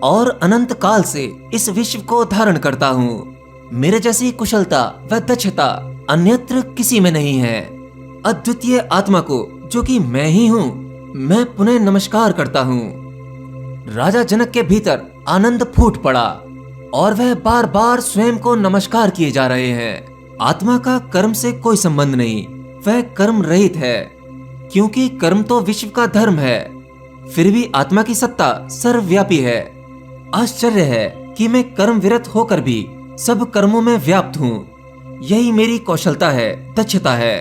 और अनंत काल से इस विश्व को धारण करता हूँ। मेरे जैसी कुशलता व दक्षता अन्यत्र किसी में नहीं है। अद्वितीय आत्मा को, जो कि मैं ही हूँ, मैं पुनः नमस्कार करता हूँ। राजा जनक के भीतर आनंद फूट पड़ा और वह बार बार स्वयं को नमस्कार किए जा रहे हैं। आत्मा का कर्म से कोई संबंध नहीं, वह कर्म रहित है, क्योंकि कर्म तो विश्व का धर्म है। फिर भी आत्मा की सत्ता सर्वव्यापी है। आश्चर्य है कि मैं कर्म विरत होकर भी सब कर्मों में व्याप्त हूँ। यही मेरी कौशलता है, दक्षता है।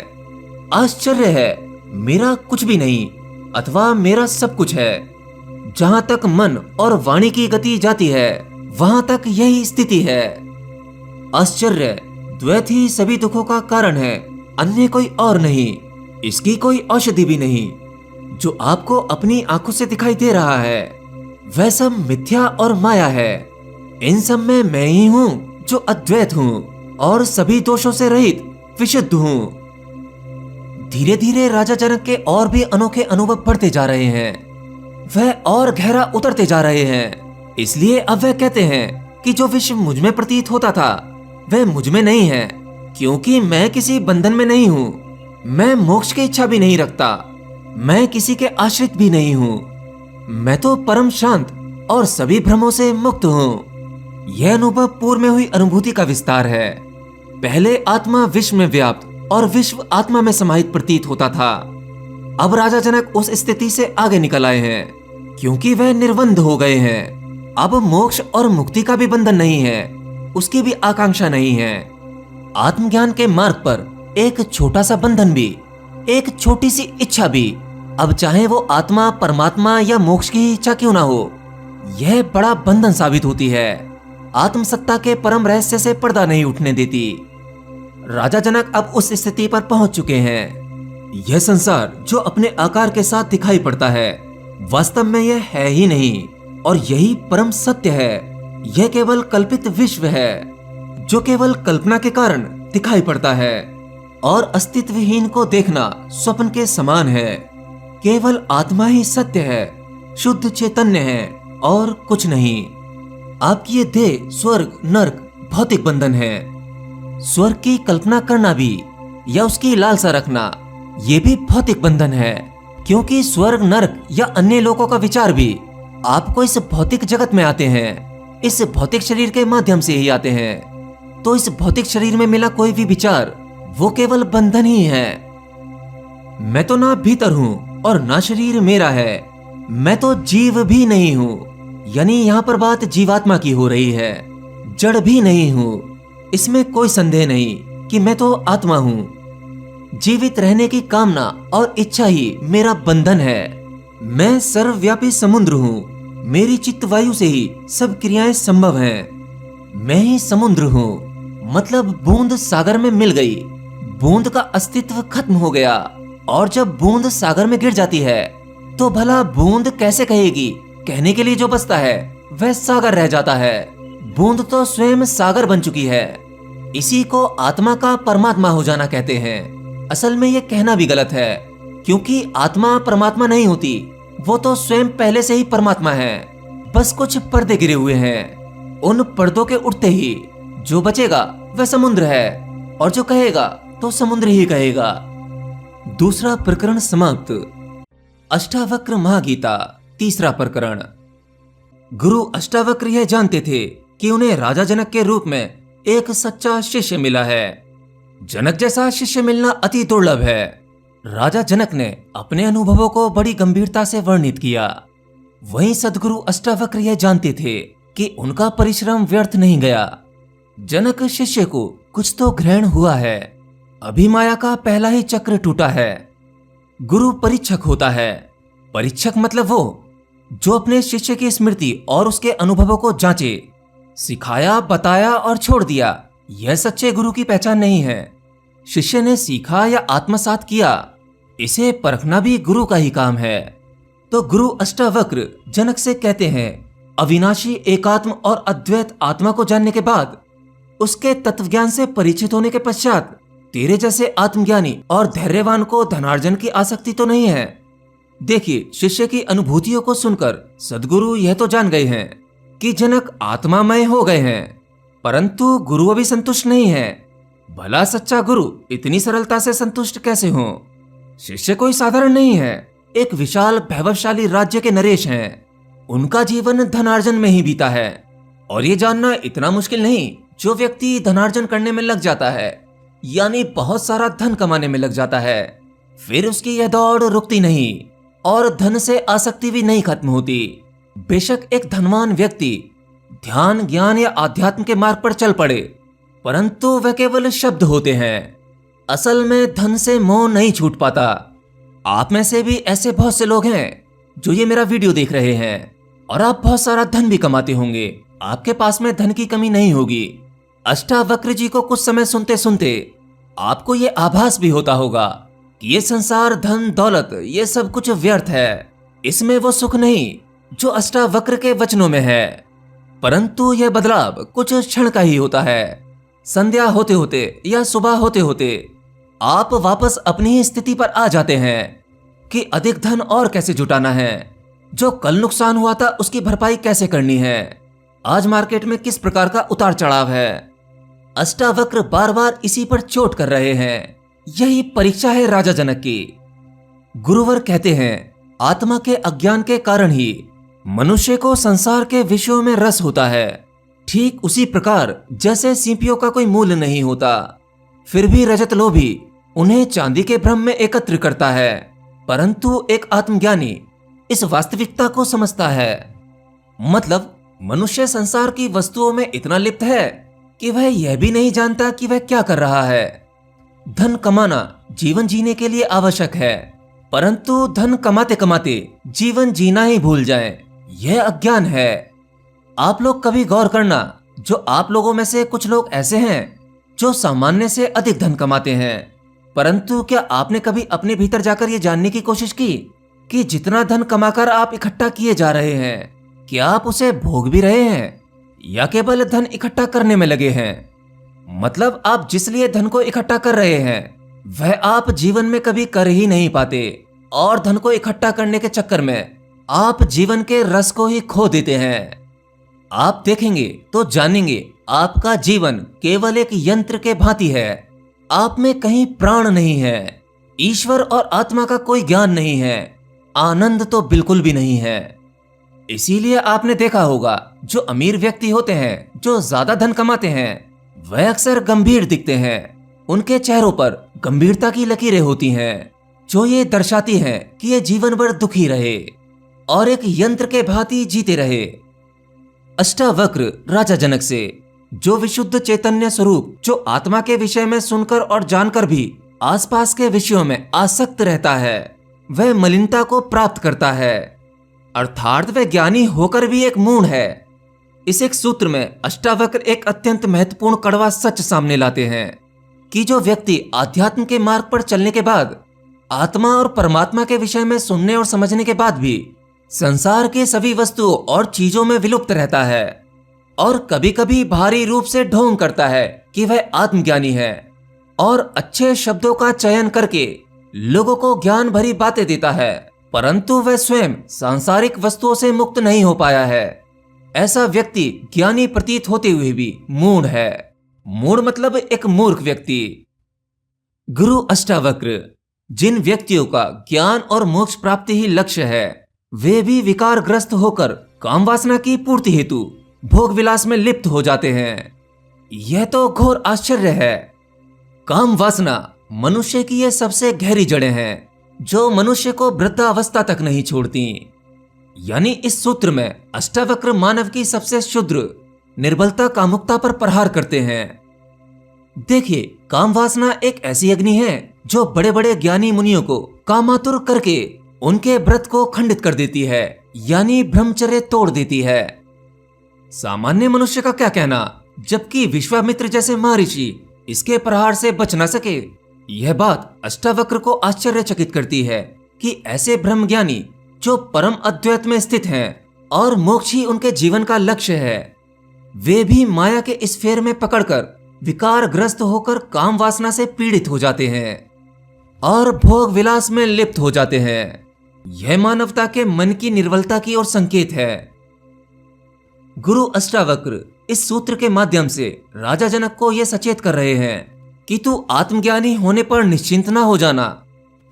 आश्चर्य है, मेरा कुछ भी नहीं अथवा मेरा सब कुछ है। जहां तक मन और वाणी की गति जाती है, वहां तक यही स्थिति है। आश्चर्य, द्वैत ही सभी दुखों का कारण है, अन्य कोई और नहीं। इसकी कोई औषधि भी नहीं। जो आपको अपनी आंखों से दिखाई दे रहा है, वह सब मिथ्या और माया है। इन सब में मैं ही हूँ जो अद्वैत हूँ और सभी दोषों से रहित विशुद्ध हूँ। धीरे धीरे राजा जनक के और भी अनोखे अनुभव बढ़ते जा रहे हैं, वह और गहरा उतरते जा रहे हैं। इसलिए अब वह कहते हैं कि जो विश्व मुझ में प्रतीत होता था, वह मुझ में नहीं है, क्योंकि मैं किसी बंधन में नहीं हूँ। मैं मोक्ष की इच्छा भी नहीं रखता, मैं किसी के आश्रित भी नहीं हूँ। मैं तो परम शांत और सभी भ्रमों से मुक्त हूँ। यह अनुभव पूर्व में हुई अनुभूति का विस्तार है। पहले आत्मा विश्व में व्याप्त और विश्व आत्मा में समाहित प्रतीत होता था। अब राजा जनक उस स्थिति से आगे निकल आए हैं, क्योंकि वह निर्बंध हो गए हैं। अब मोक्ष और मुक्ति का भी बंधन नहीं है, उसकी भी आकांक्षा नहीं है। आत्मज्ञान के मार्ग पर एक छोटा सा बंधन भी, एक छोटी सी इच्छा भी, अब चाहे वो आत्मा, परमात्मा या मोक्ष की इच्छा क्यों ना हो, यह बड़ा बंधन साबित होती है। आत्मसत्ता के परम रहस्य से पर्दा नहीं उठने देती। राजा जनक अब उस स्थिति पर पहुंच चुके हैं। यह संसार जो अपने आकार के साथ दिखाई पड़ता है, वास्तव में यह है ही नहीं, और यही परम सत्य है। यह केवल कल्पित विश्व है, जो केवल कल्पना के कारण दिखाई पड़ता है, और अस्तित्वहीन को देखना स्वप्न के समान है। केवल आत्मा ही सत्य है, शुद्ध चैतन्य है और कुछ नहीं। आपकी ये देह स्वर्ग नरक भौतिक बंधन है। स्वर्ग की कल्पना करना भी या उसकी लालसा रखना, ये भी भौतिक बंधन है, क्योंकि स्वर्ग नरक या अन्य लोकों का विचार भी आपको इस भौतिक जगत में आते हैं, इस भौतिक शरीर के माध्यम से ही आते हैं। तो इस भौतिक शरीर में मिला कोई भी विचार, वो केवल बंधन ही है। मैं तो ना भीतर हूँ और ना शरीर मेरा है। मैं तो जीव भी नहीं हूँ, यानी यहाँ पर बात जीवात्मा की हो रही है। जड़ भी नहीं हूँ, इसमें कोई संदेह नहीं कि मैं तो आत्मा हूँ। जीवित रहने की कामना और इच्छा ही मेरा बंधन है। मैं सर्वव्यापी समुद्र हूँ। मेरी चित्त वायु से ही सब क्रियाएं संभव हैं। मैं ही समुद्र हूँ, मतलब बूंद सागर में मिल गई, बूंद का अस्तित्व खत्म हो गया। और जब बूंद सागर में गिर जाती है, तो भला बूंद कैसे कहेगी? कहने के लिए जो बचता है वह सागर रह जाता है। बूंद तो स्वयं सागर बन चुकी है। इसी को आत्मा का परमात्मा हो जाना कहते हैं। असल में यह कहना भी गलत है, क्योंकि आत्मा परमात्मा नहीं होती, वो तो स्वयं पहले से ही परमात्मा है। बस कुछ पर्दे गिरे हुए हैं। उन पर्दों के उठते ही जो बचेगा वह समुद्र है, और जो कहेगा तो समुद्र ही कहेगा। दूसरा प्रकरण समाप्त। अष्टावक्र महागीता तीसरा प्रकरण। गुरु अष्टावक्र यह जानते थे कि उन्हें राजा जनक के रूप में एक सच्चा शिष्य मिला है। जनक जैसा शिष्य मिलना अति दुर्लभ है। राजा जनक ने अपने अनुभवों को बड़ी गंभीरता से वर्णित किया। वहीं सद्गुरु अष्टावक्र यह जानते थे कि उनका परिश्रम व्यर्थ नहीं गया। जनक शिष्य को कुछ तो ग्रहण हुआ है। अभी माया का पहला ही चक्र टूटा है। गुरु परीक्षक होता है। परीक्षक मतलब वो जो अपने शिष्य की स्मृति और उसके अनुभवों को जांचे। सिखाया, बताया और छोड़ दिया, यह सच्चे गुरु की पहचान नहीं है। शिष्य ने सीखा या आत्मसात किया, इसे परखना भी गुरु का ही काम है। तो गुरु अष्टावक्र जनक से कहते हैं, अविनाशी एकात्म और अद्वैत आत्मा को जानने के बाद, उसके तत्वज्ञान से परिचित होने के पश्चात तेरे जैसे आत्मज्ञानी और धैर्यवान को धनार्जन की आसक्ति तो नहीं है। देखिए, शिष्य की अनुभूतियों को सुनकर सद्गुरु यह तो जान गए हैं कि जनक आत्मामय हो गए हैं, परंतु गुरु अभी संतुष्ट नहीं है। भला सच्चा गुरु इतनी सरलता से संतुष्ट कैसे हो? शिष्य कोई साधारण नहीं है, एक विशाल वैभवशाली राज्य के नरेश हैं। उनका जीवन धनार्जन में ही बीता है और ये जानना इतना मुश्किल नहीं। जो व्यक्ति धनार्जन करने में लग जाता है, यानी बहुत सारा धन कमाने में लग जाता है, फिर उसकी यह दौड़ रुकती नहीं और धन से आसक्ति भी नहीं खत्म होती। बेशक एक धनवान व्यक्ति ध्यान, ज्ञान या अध्यात्म के मार्ग पर चल पड़े, परंतु वह केवल शब्द होते हैं। असल में धन से मोह नहीं छूट पाता। आप में से भी ऐसे बहुत से लोग हैं जो ये मेरा वीडियो देख रहे हैं और आप बहुत सारा धन भी कमाते होंगे। आपके पास में धन की कमी नहीं होगी। अष्टावक्र जी को कुछ समय सुनते सुनते आपको ये आभास भी होता होगा कि ये संसार, धन, दौलत, ये सब कुछ व्यर्थ है। इसमें वो सुख नहीं जो अष्टावक्र के वचनों में है। परंतु यह बदलाव कुछ क्षण का ही होता है। संध्या होते होते या सुबह होते होते आप वापस अपनी ही स्थिति पर आ जाते हैं कि अधिक धन और कैसे जुटाना है, जो कल नुकसान हुआ था उसकी भरपाई कैसे करनी है, आज मार्केट में किस प्रकार का उतार चढ़ाव है। अष्टावक्र बार बार इसी पर चोट कर रहे हैं। यही परीक्षा है राजा जनक की। गुरुवर कहते हैं, आत्मा के अज्ञान के कारण ही मनुष्य को संसार के विषयों में रस होता है। ठीक उसी प्रकार जैसे सीपियों का कोई मूल्य नहीं होता, फिर भी रजत लोभी उन्हें चांदी के भ्रम में एकत्र करता है। परंतु एक आत्मज्ञानी इस वास्तविकता को समझता है। मतलब मनुष्य संसार की वस्तुओं में इतना लिप्त है कि वह यह भी नहीं जानता कि वह क्या कर रहा है। धन कमाना जीवन जीने के लिए आवश्यक है, परंतु धन कमाते कमाते जीवन जीना ही भूल जाएं, यह अज्ञान है। आप लोग कभी गौर करना, जो आप लोगों में से कुछ लोग ऐसे हैं जो सामान्य से अधिक धन कमाते हैं, परंतु क्या आपने कभी अपने भीतर जाकर यह जानने की कोशिश की कि जितना धन कमाकर आप इकट्ठा किए जा रहे हैं, क्या आप उसे भोग भी रहे हैं या केवल धन इकट्ठा करने में लगे हैं? मतलब आप जिस लिए धन को इकट्ठा कर रहे हैं वह आप जीवन में कभी कर ही नहीं पाते और धन को इकट्ठा करने के चक्कर में आप जीवन के रस को ही खो देते हैं। आप देखेंगे तो जानेंगे, आपका जीवन केवल एक यंत्र के भांति है। आप में कहीं प्राण नहीं है, ईश्वर और आत्मा का कोई ज्ञान नहीं है, आनंद तो बिल्कुल भी नहीं है। इसीलिए आपने देखा होगा, जो अमीर व्यक्ति होते हैं, जो ज्यादा धन कमाते हैं, वह अक्सर गंभीर दिखते हैं। उनके चेहरों पर गंभीरता की लकीरें होती हैं, जो ये दर्शाती हैं कि ये जीवन भर दुखी रहे और एक यंत्र के भांति जीते रहे। अष्टावक्र राजा जनक से, जो विशुद्ध चैतन्य स्वरूप, जो आत्मा के विषय में सुनकर और जानकर भी आसपास के विषयों में आसक्त रहता है, वह मलिनता को प्राप्त करता है, अर्थात वह ज्ञानी होकर भी एक मूढ़ है। इस एक सूत्र में अष्टावक्र एक अत्यंत महत्वपूर्ण कड़वा सच सामने लाते हैं कि जो व्यक्ति आध्यात्म के मार्ग पर चलने के बाद, आत्मा और परमात्मा के विषय में सुनने और समझने के बाद भी संसार के सभी वस्तुओं और चीजों में विलुप्त रहता है और कभी कभी भारी रूप से ढोंग करता है कि वह आत्मज्ञानी है और अच्छे शब्दों का चयन करके लोगों को ज्ञान भरी बातें देता है, परंतु वह स्वयं सांसारिक वस्तुओं से मुक्त नहीं हो पाया है। ऐसा व्यक्ति ज्ञानी प्रतीत होते हुए भी मूढ़ है। मूढ़ मतलब एक मूर्ख व्यक्ति। गुरु अष्टावक्र जिन व्यक्तियों का ज्ञान और मोक्ष प्राप्ति ही लक्ष्य है, वे भी विकारग्रस्त होकर काम वासना की पूर्ति हेतु भोग विलास में लिप्त हो जाते हैं। यह तो घोर आश्चर्य है। काम वासना मनुष्य की ये सबसे गहरी जड़ें हैं, जो मनुष्य को वृद्धावस्था तक नहीं छोड़ती। यानी इस सूत्र में अष्टावक्र मानव की सबसे क्षुद्र निर्बलता कामुकता पर प्रहार करते हैं। देखिए, काम वासना एक ऐसी अग्नि है जो बड़े बड़े ज्ञानी मुनियों को कामातुर करके उनके व्रत को खंडित कर देती है, यानी ब्रह्मचर्य तोड़ देती है। सामान्य मनुष्य का क्या कहना, जबकि विश्वामित्र जैसे महर्षि इसके प्रहार से बच न सके। यह बात अष्टावक्र को आश्चर्यचकित करती है कि ऐसे ब्रह्म ज्ञानी जो परम अद्वैत में स्थित हैं और मोक्ष ही उनके जीवन का लक्ष्य है, वे भी माया के इस फेर में पकड़कर विकारग्रस्त होकर काम वासना से पीड़ित हो जाते हैं और भोग विलास में लिप्त हो जाते हैं। यह मानवता के मन की निर्बलता की ओर संकेत है। गुरु अष्टावक्र इस सूत्र के माध्यम से राजा जनक को यह सचेत कर रहे हैं कि तू आत्मज्ञानी होने पर निश्चिंत ना हो जाना,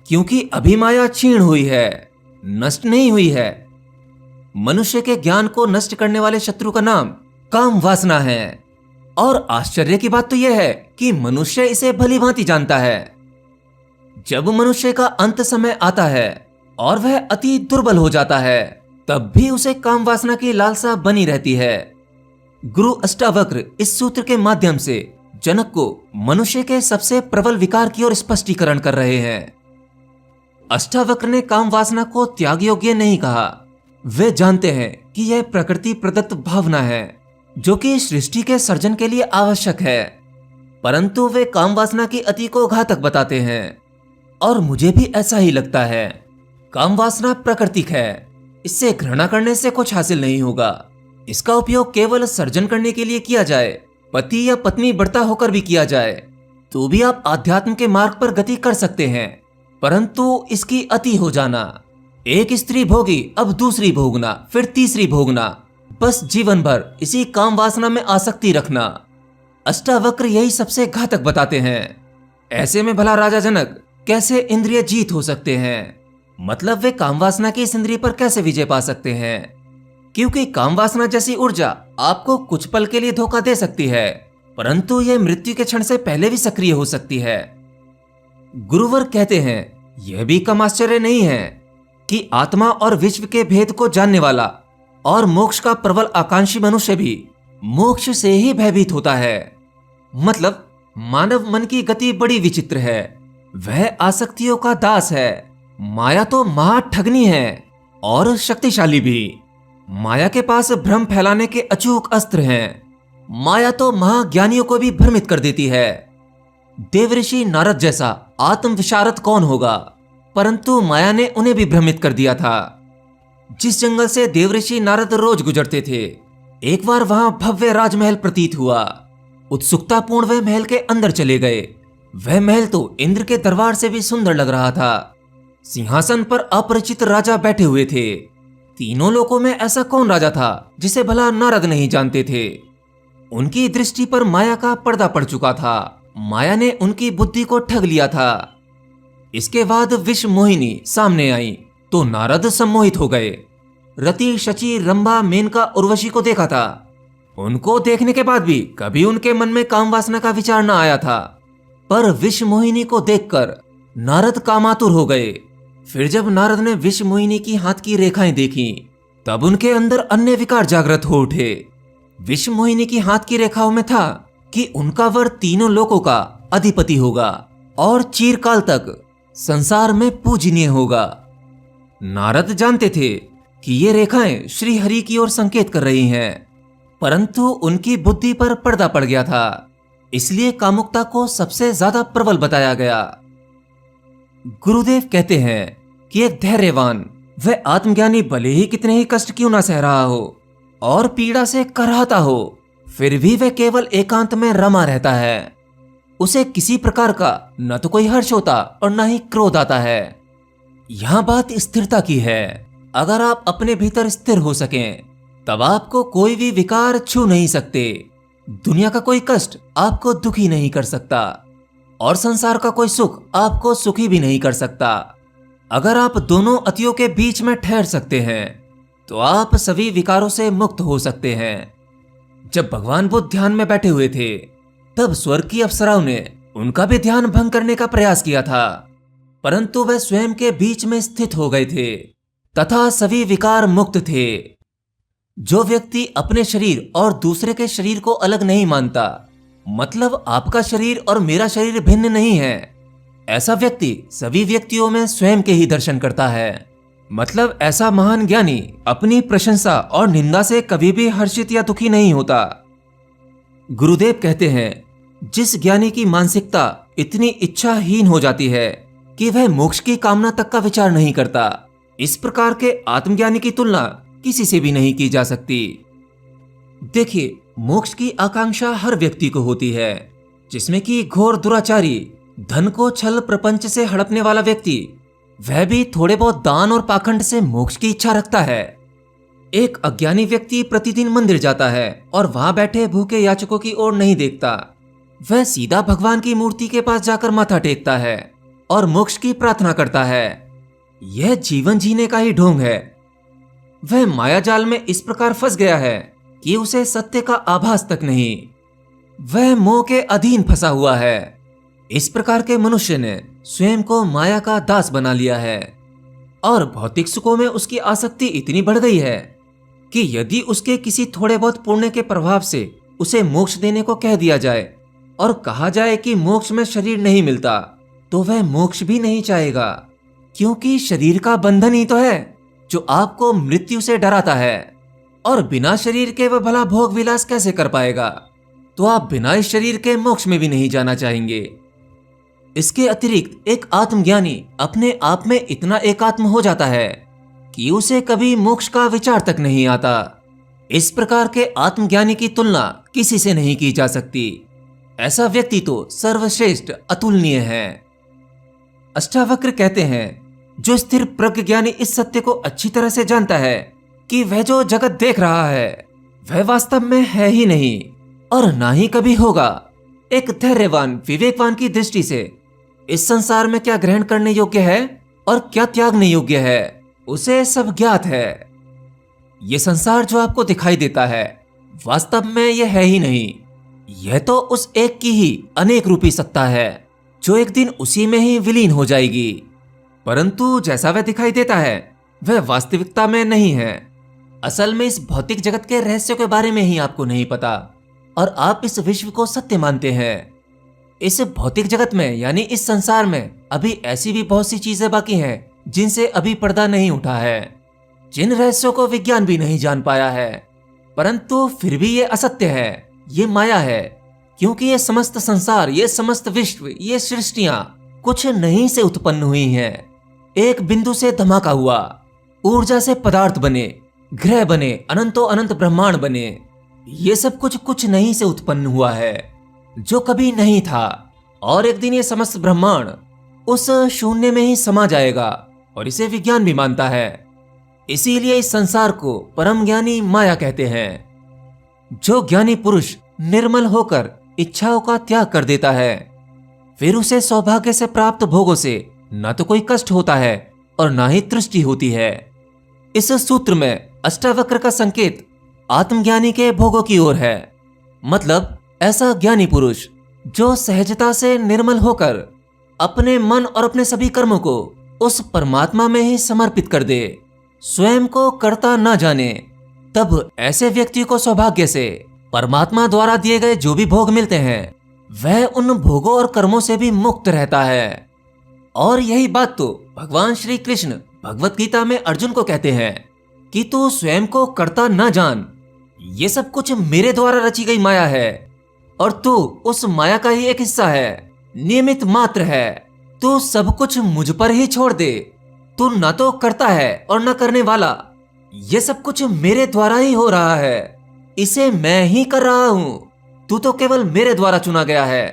क्योंकि अभी माया क्षीण हुई है, नष्ट नहीं हुई है। मनुष्य के ज्ञान को नष्ट करने वाले शत्रु का नाम काम वासना है। और आश्चर्य की बात तो यह है कि मनुष्य इसे भली भांति जानता है। जब मनुष्य का अंत समय आता है और वह अति दुर्बल हो जाता है, तब भी उसे काम वासना की लालसा बनी रहती है। गुरु अष्टावक्र इस सूत्र के माध्यम से जनक को मनुष्य के सबसे प्रबल विकार की ओर स्पष्टीकरण कर रहे हैं। अष्टावक्र ने काम वासना को त्याग योग्य नहीं कहा। वे जानते हैं कि यह प्रकृति प्रदत्त भावना है जो कि सृष्टि के सर्जन के लिए आवश्यक है, परंतु वे काम वासना की अति को घातक बताते हैं। और मुझे भी ऐसा ही लगता है। काम वासना प्राकृतिक है, इससे घृणा करने से कुछ हासिल नहीं होगा। इसका उपयोग केवल सर्जन करने के लिए किया जाए, पति या पत्नी बढ़ता होकर भी किया जाए, तो भी आप आध्यात्म के मार्ग पर गति कर सकते हैं। परंतु इसकी अति हो जाना, एक स्त्री भोगी अब दूसरी भोगना, फिर तीसरी भोगना, बस जीवन भर इसी काम वासना में आसक्ति रखना, अष्टावक्र यही सबसे घातक बताते हैं। ऐसे में भला राजा जनक कैसे इंद्रिय जीत हो सकते हैं? मतलब वे काम वासना की इस इंद्रिय पर कैसे विजय पा सकते हैं? क्योंकि काम वासना जैसी ऊर्जा आपको कुछ पल के लिए धोखा दे सकती है, परंतु यह मृत्यु के क्षण से पहले भी सक्रिय हो सकती है। गुरुवर कहते हैं, यह भी कम आश्चर्य नहीं है कि आत्मा और विश्व के भेद को जानने वाला और मोक्ष का प्रबल आकांक्षी मनुष्य भी मोक्ष से ही भयभीत होता है। मतलब मानव मन की गति बड़ी विचित्र है। वह आसक्तियों का दास है। माया तो महाठगनी है और शक्तिशाली भी। माया के पास भ्रम फैलाने के अचूक अस्त्र हैं। माया तो महाज्ञानियों को भी भ्रमित कर देती है। देवऋषि नारद जैसा आत्म विशारद कौन होगा, परंतु माया ने उन्हें भी भ्रमित कर दिया था। जिस जंगल से देवऋषि नारद रोज गुजरते थे, एक बार वहां भव्य राजमहल प्रतीत हुआ। उत्सुकतापूर्ण वह महल के अंदर चले गए। वह महल तो इंद्र के दरबार से भी सुंदर लग रहा था। सिंहासन पर अपरिचित राजा बैठे हुए थे। तीनों लोकों में ऐसा कौन राजा था जिसे भला नारद नहीं जानते थे? उनकी दृष्टि पर माया का पर्दा पड़ चुका था। माया ने उनकी बुद्धि को ठग लिया था। इसके बाद विश्व मोहिनी सामने आई तो नारद सम्मोहित हो गए। रति, शची, रंभा, मेनका, उर्वशी को देखा था। उनको देखने के बाद भी कभी उनके मन में काम वासना का विचार न आया था, पर विश्व मोहिनी को देखकर नारद कामातुर हो गए। फिर जब नारद ने विश्व मोहिनी की हाथ की रेखाएं देखी, तब उनके अंदर अन्य विकार जागृत हो उठे। विश्व मोहिनी की हाथ की रेखाओं में था कि उनका वर तीनों लोकों का अधिपति होगा और चिरकाल तक संसार में पूजनीय होगा। नारद जानते थे कि ये रेखाएं श्री हरि की ओर संकेत कर रही हैं, परंतु उनकी बुद्धि पर पर्दा पड़ गया था, इसलिए कामुकता को सबसे ज्यादा प्रबल बताया गया। गुरुदेव कहते हैं कि एक धैर्यवान वह आत्मज्ञानी भले ही कितने ही कष्ट क्यों ना सह रहा हो और पीड़ा से कराहता हो, फिर भी वह केवल एकांत में रमा रहता है। उसे किसी प्रकार का न तो कोई हर्ष होता और न ही क्रोध आता है। यहां बात स्थिरता की है। अगर आप अपने भीतर स्थिर हो सकें, तब आपको कोई भी विकार छू नहीं सकते। दुनिया का कोई कष्ट आपको दुखी नहीं कर सकता। और संसार का कोई सुख आपको सुखी भी नहीं कर सकता। अगर आप दोनों अतियों के बीच में ठहर सकते हैं तो आप सभी विकारों से मुक्त हो सकते हैं। जब भगवान बुद्ध ध्यान में बैठे हुए थे तब स्वर्ग की अप्सराओं ने उनका भी ध्यान भंग करने का प्रयास किया था, परंतु वे स्वयं के बीच में स्थित हो गए थे तथा सभी विकार मुक्त थे। जो व्यक्ति अपने शरीर और दूसरे के शरीर को अलग नहीं मानता, मतलब आपका शरीर और मेरा शरीर भिन्न नहीं है, ऐसा व्यक्ति सभी व्यक्तियों में स्वयं के ही दर्शन करता है। मतलब ऐसा महान ज्ञानी अपनी प्रशंसा और निंदा से कभी भी हर्षित या दुखी नहीं होता। गुरुदेव कहते हैं, जिस ज्ञानी की मानसिकता इतनी इच्छाहीन हो जाती है कि वह मोक्ष की कामना तक का विचार नहीं करता, इस प्रकार के आत्मज्ञानी की तुलना किसी से भी नहीं की जा सकती। देखिए, मोक्ष की आकांक्षा हर व्यक्ति को होती है, जिसमें कि घोर दुराचारी, धन को छल प्रपंच से हड़पने वाला व्यक्ति, वह भी थोड़े बहुत दान और पाखंड से मोक्ष की इच्छा रखता है। एक अज्ञानी व्यक्ति प्रतिदिन मंदिर जाता है और वहां बैठे भूखे याचकों की ओर नहीं देखता, वह सीधा भगवान की मूर्ति के पास जाकर माथा टेकता है और मोक्ष की प्रार्थना करता है। यह जीवन जीने का ही ढोंग है। वह माया जाल में इस प्रकार फंस गया है कि उसे सत्य का आभास तक नहीं। वह मोह के अधीन फंसा हुआ है। इस प्रकार के मनुष्य ने स्वयं को माया का दास बना लिया है और भौतिक सुखों में उसकी आसक्ति इतनी बढ़ गई है कि यदि उसके किसी थोड़े बहुत पुण्य के प्रभाव से उसे मोक्ष देने को कह दिया जाए और कहा जाए कि मोक्ष में शरीर नहीं मिलता, तो वह मोक्ष भी नहीं चाहेगा, क्योंकि शरीर का बंधन ही तो है जो आपको मृत्यु से डराता है। और बिना शरीर के वह भला भोग विलास कैसे कर पाएगा? तो आप बिना इस शरीर के मोक्ष में भी नहीं जाना चाहेंगे। इसके अतिरिक्त एक आत्मज्ञानी अपने आप में इतना एकात्म हो जाता है कि उसे कभी मोक्ष का विचार तक नहीं आता। इस प्रकार के आत्मज्ञानी की तुलना किसी से नहीं की जा सकती। ऐसा व्यक्ति तो सर्वश्रेष्ठ अतुलनीय है। अष्टावक्र कहते हैं, जो स्थिर प्रज्ञानी इस सत्य को अच्छी तरह से जानता है कि वह जो जगत देख रहा है वह वास्तव में है ही नहीं और ना ही कभी होगा। एक धैर्यवान विवेकवान की दृष्टि से इस संसार में क्या ग्रहण करने योग्य है और क्या त्यागने योग्य है, उसे सब ज्ञात है। ये संसार जो आपको दिखाई देता है वास्तव में यह है ही नहीं। यह तो उस एक की ही अनेक रूपी सत्ता है जो एक दिन उसी में ही विलीन हो जाएगी। परंतु जैसा वह दिखाई देता है वह वास्तविकता में नहीं है। असल में इस भौतिक जगत के रहस्यों के बारे में ही आपको नहीं पता और आप इस विश्व को सत्य मानते हैं। इस भौतिक जगत में यानी इस संसार में अभी ऐसी भी बहुत सी चीजें बाकी हैं जिनसे अभी पर्दा नहीं उठा है, जिन रहस्यों को विज्ञान भी नहीं जान पाया है। परंतु फिर भी ये असत्य है, ये माया है, क्योंकि ये समस्त संसार, ये समस्त विश्व, ये सृष्टियां कुछ नहीं से उत्पन्न हुई हैं। एक बिंदु से धमाका हुआ, ऊर्जा से पदार्थ बने, ग्रह बने, अनंतो अनंत ब्रह्मांड बने। ये सब कुछ नहीं से उत्पन्न हुआ है जो कभी नहीं था, और एक दिन ये समस्त ब्रह्मांड उस शून्य में ही समा जाएगा और इसे विज्ञान भी मानता है। इसीलिए इस संसार को परम ज्ञानी माया कहते हैं। जो ज्ञानी पुरुष निर्मल होकर इच्छाओं का त्याग कर देता है, फिर उसे सौभाग्य से प्राप्त भोगों से न तो कोई कष्ट होता है और न ही तृष्टि होती है। इस सूत्र में अष्टावक्र का संकेत आत्मज्ञानी के भोगों की ओर है। मतलब ऐसा ज्ञानी पुरुष जो सहजता से निर्मल होकर अपने मन और अपने सभी कर्मों को उस परमात्मा में ही समर्पित कर दे, स्वयं को कर्ता न जाने, तब ऐसे व्यक्ति को सौभाग्य से परमात्मा द्वारा दिए गए जो भी भोग मिलते हैं वह उन भोगों और कर्मों से भी मुक्त रहता है। और यही बात तो भगवान श्री कृष्ण भगवत गीता में अर्जुन को कहते हैं कि तू स्वयं को कर्ता न जान, ये सब कुछ मेरे द्वारा रची गई माया है और तू उस माया का ही एक हिस्सा है, नियमित मात्र है। तू सब कुछ मुझ पर ही छोड़ दे। तू न तो करता है और न करने वाला, ये सब कुछ मेरे द्वारा ही हो रहा है, इसे मैं ही कर रहा हूं। तू तो केवल मेरे द्वारा चुना गया है,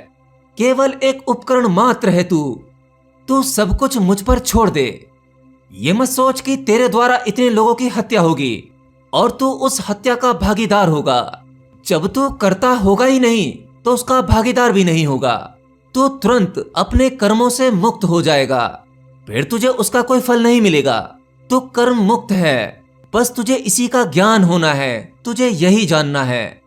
केवल एक उपकरण मात्र है तू सब कुछ मुझ पर छोड़ दे। ये मत सोच कि तेरे द्वारा इतने लोगों की हत्या होगी और तू उस हत्या का भागीदार होगा। जब तू करता होगा ही नहीं तो उसका भागीदार भी नहीं होगा। तू तो तुरंत अपने कर्मों से मुक्त हो जाएगा। फिर तुझे उसका कोई फल नहीं मिलेगा। तो कर्म मुक्त है। बस तुझे इसी का ज्ञान होना है, तुझे यही जानना है।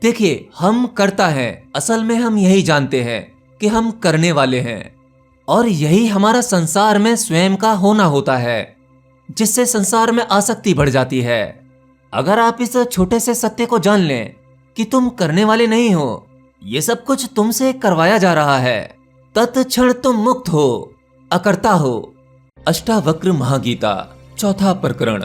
देखिए, हम करता है, असल में हम यही जानते हैं कि हम करने वाले हैं, और यही हमारा संसार में स्वयं का होना होता है, जिससे संसार में आसक्ति बढ़ जाती है। अगर आप इस छोटे से सत्य को जान लें कि तुम करने वाले नहीं हो, ये सब कुछ तुमसे करवाया जा रहा है, तत्क्षण तुम मुक्त हो, अकर्ता हो। अष्टावक्र महागीता, चौथा प्रकरण।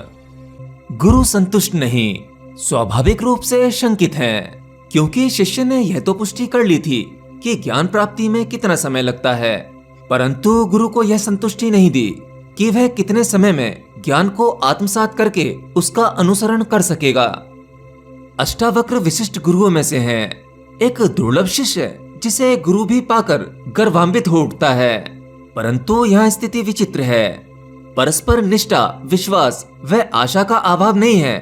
गुरु संतुष्ट नहीं, स्वाभाविक रूप से शंकित हैं, क्योंकि शिष्य ने यह तो पुष्टि कर ली थी कि ज्ञान प्राप्ति में कितना समय लगता है, परंतु गुरु को यह संतुष्टि नहीं दी कि वह कितने समय में ज्ञान को आत्मसात करके उसका अनुसरण कर सकेगा। अष्टावक्र विशिष्ट गुरुओं में से हैं, एक दुर्लभ शिष्य जिसे गुरु भी पाकर गर्वान्वित हो उठता है। परंतु यह स्थिति विचित्र है। परस्पर निष्ठा, विश्वास व आशा का अभाव नहीं है,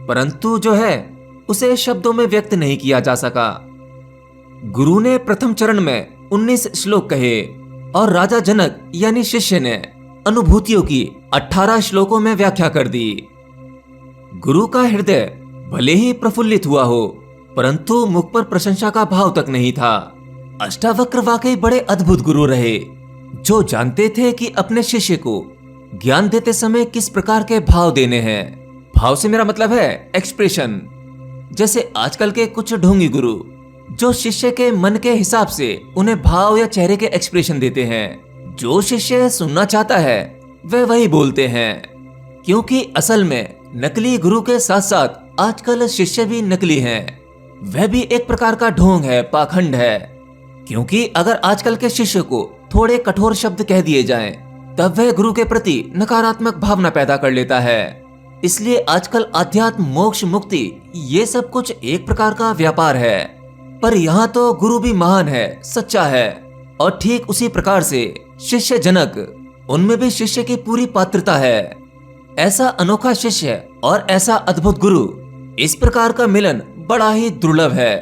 परंतु जो है उसे शब्दों में व्यक्त नहीं किया जा सका। गुरु ने प्रथम चरण में 19 श्लोक कहे और राजा जनक यानी शिष्य ने अनुभूतियों की 18 श्लोकों में व्याख्या कर दी। गुरु का हृदय भले ही प्रफुल्लित हुआ हो, परंतु मुख पर प्रशंसा का भाव तक नहीं था। अष्टावक्र वाकई बड़े अद्भुत गुरु रहे, जो जानते थे कि अपने शिष्य को ज्ञान देते समय किस प्रकार के भाव देने हैं। भाव से मेरा मतलब है एक्सप्रेशन। जैसे आजकल के कुछ ढोंगी गुरु जो शिष्य के मन के हिसाब से उन्हें भाव या चेहरे के एक्सप्रेशन देते हैं। जो शिष्य सुनना चाहता है वे वही बोलते हैं, क्योंकि असल में नकली गुरु के साथ साथ आजकल शिष्य भी नकली हैं। वह भी एक प्रकार का ढोंग है, पाखंड है। क्योंकि अगर आजकल के शिष्य को थोड़े कठोर शब्द कह दिए जाएं, तब वह गुरु के प्रति नकारात्मक भावना पैदा कर लेता है। इसलिए आजकल अध्यात्म, मोक्ष, मुक्ति ये सब कुछ एक प्रकार का व्यापार है। पर यहाँ तो गुरु भी महान है, सच्चा है, और ठीक उसी प्रकार से शिष्य जनक, उनमें भी शिष्य की पूरी पात्रता है। ऐसा अनोखा शिष्य और ऐसा अद्भुत गुरु, इस प्रकार का मिलन बड़ा ही दुर्लभ है।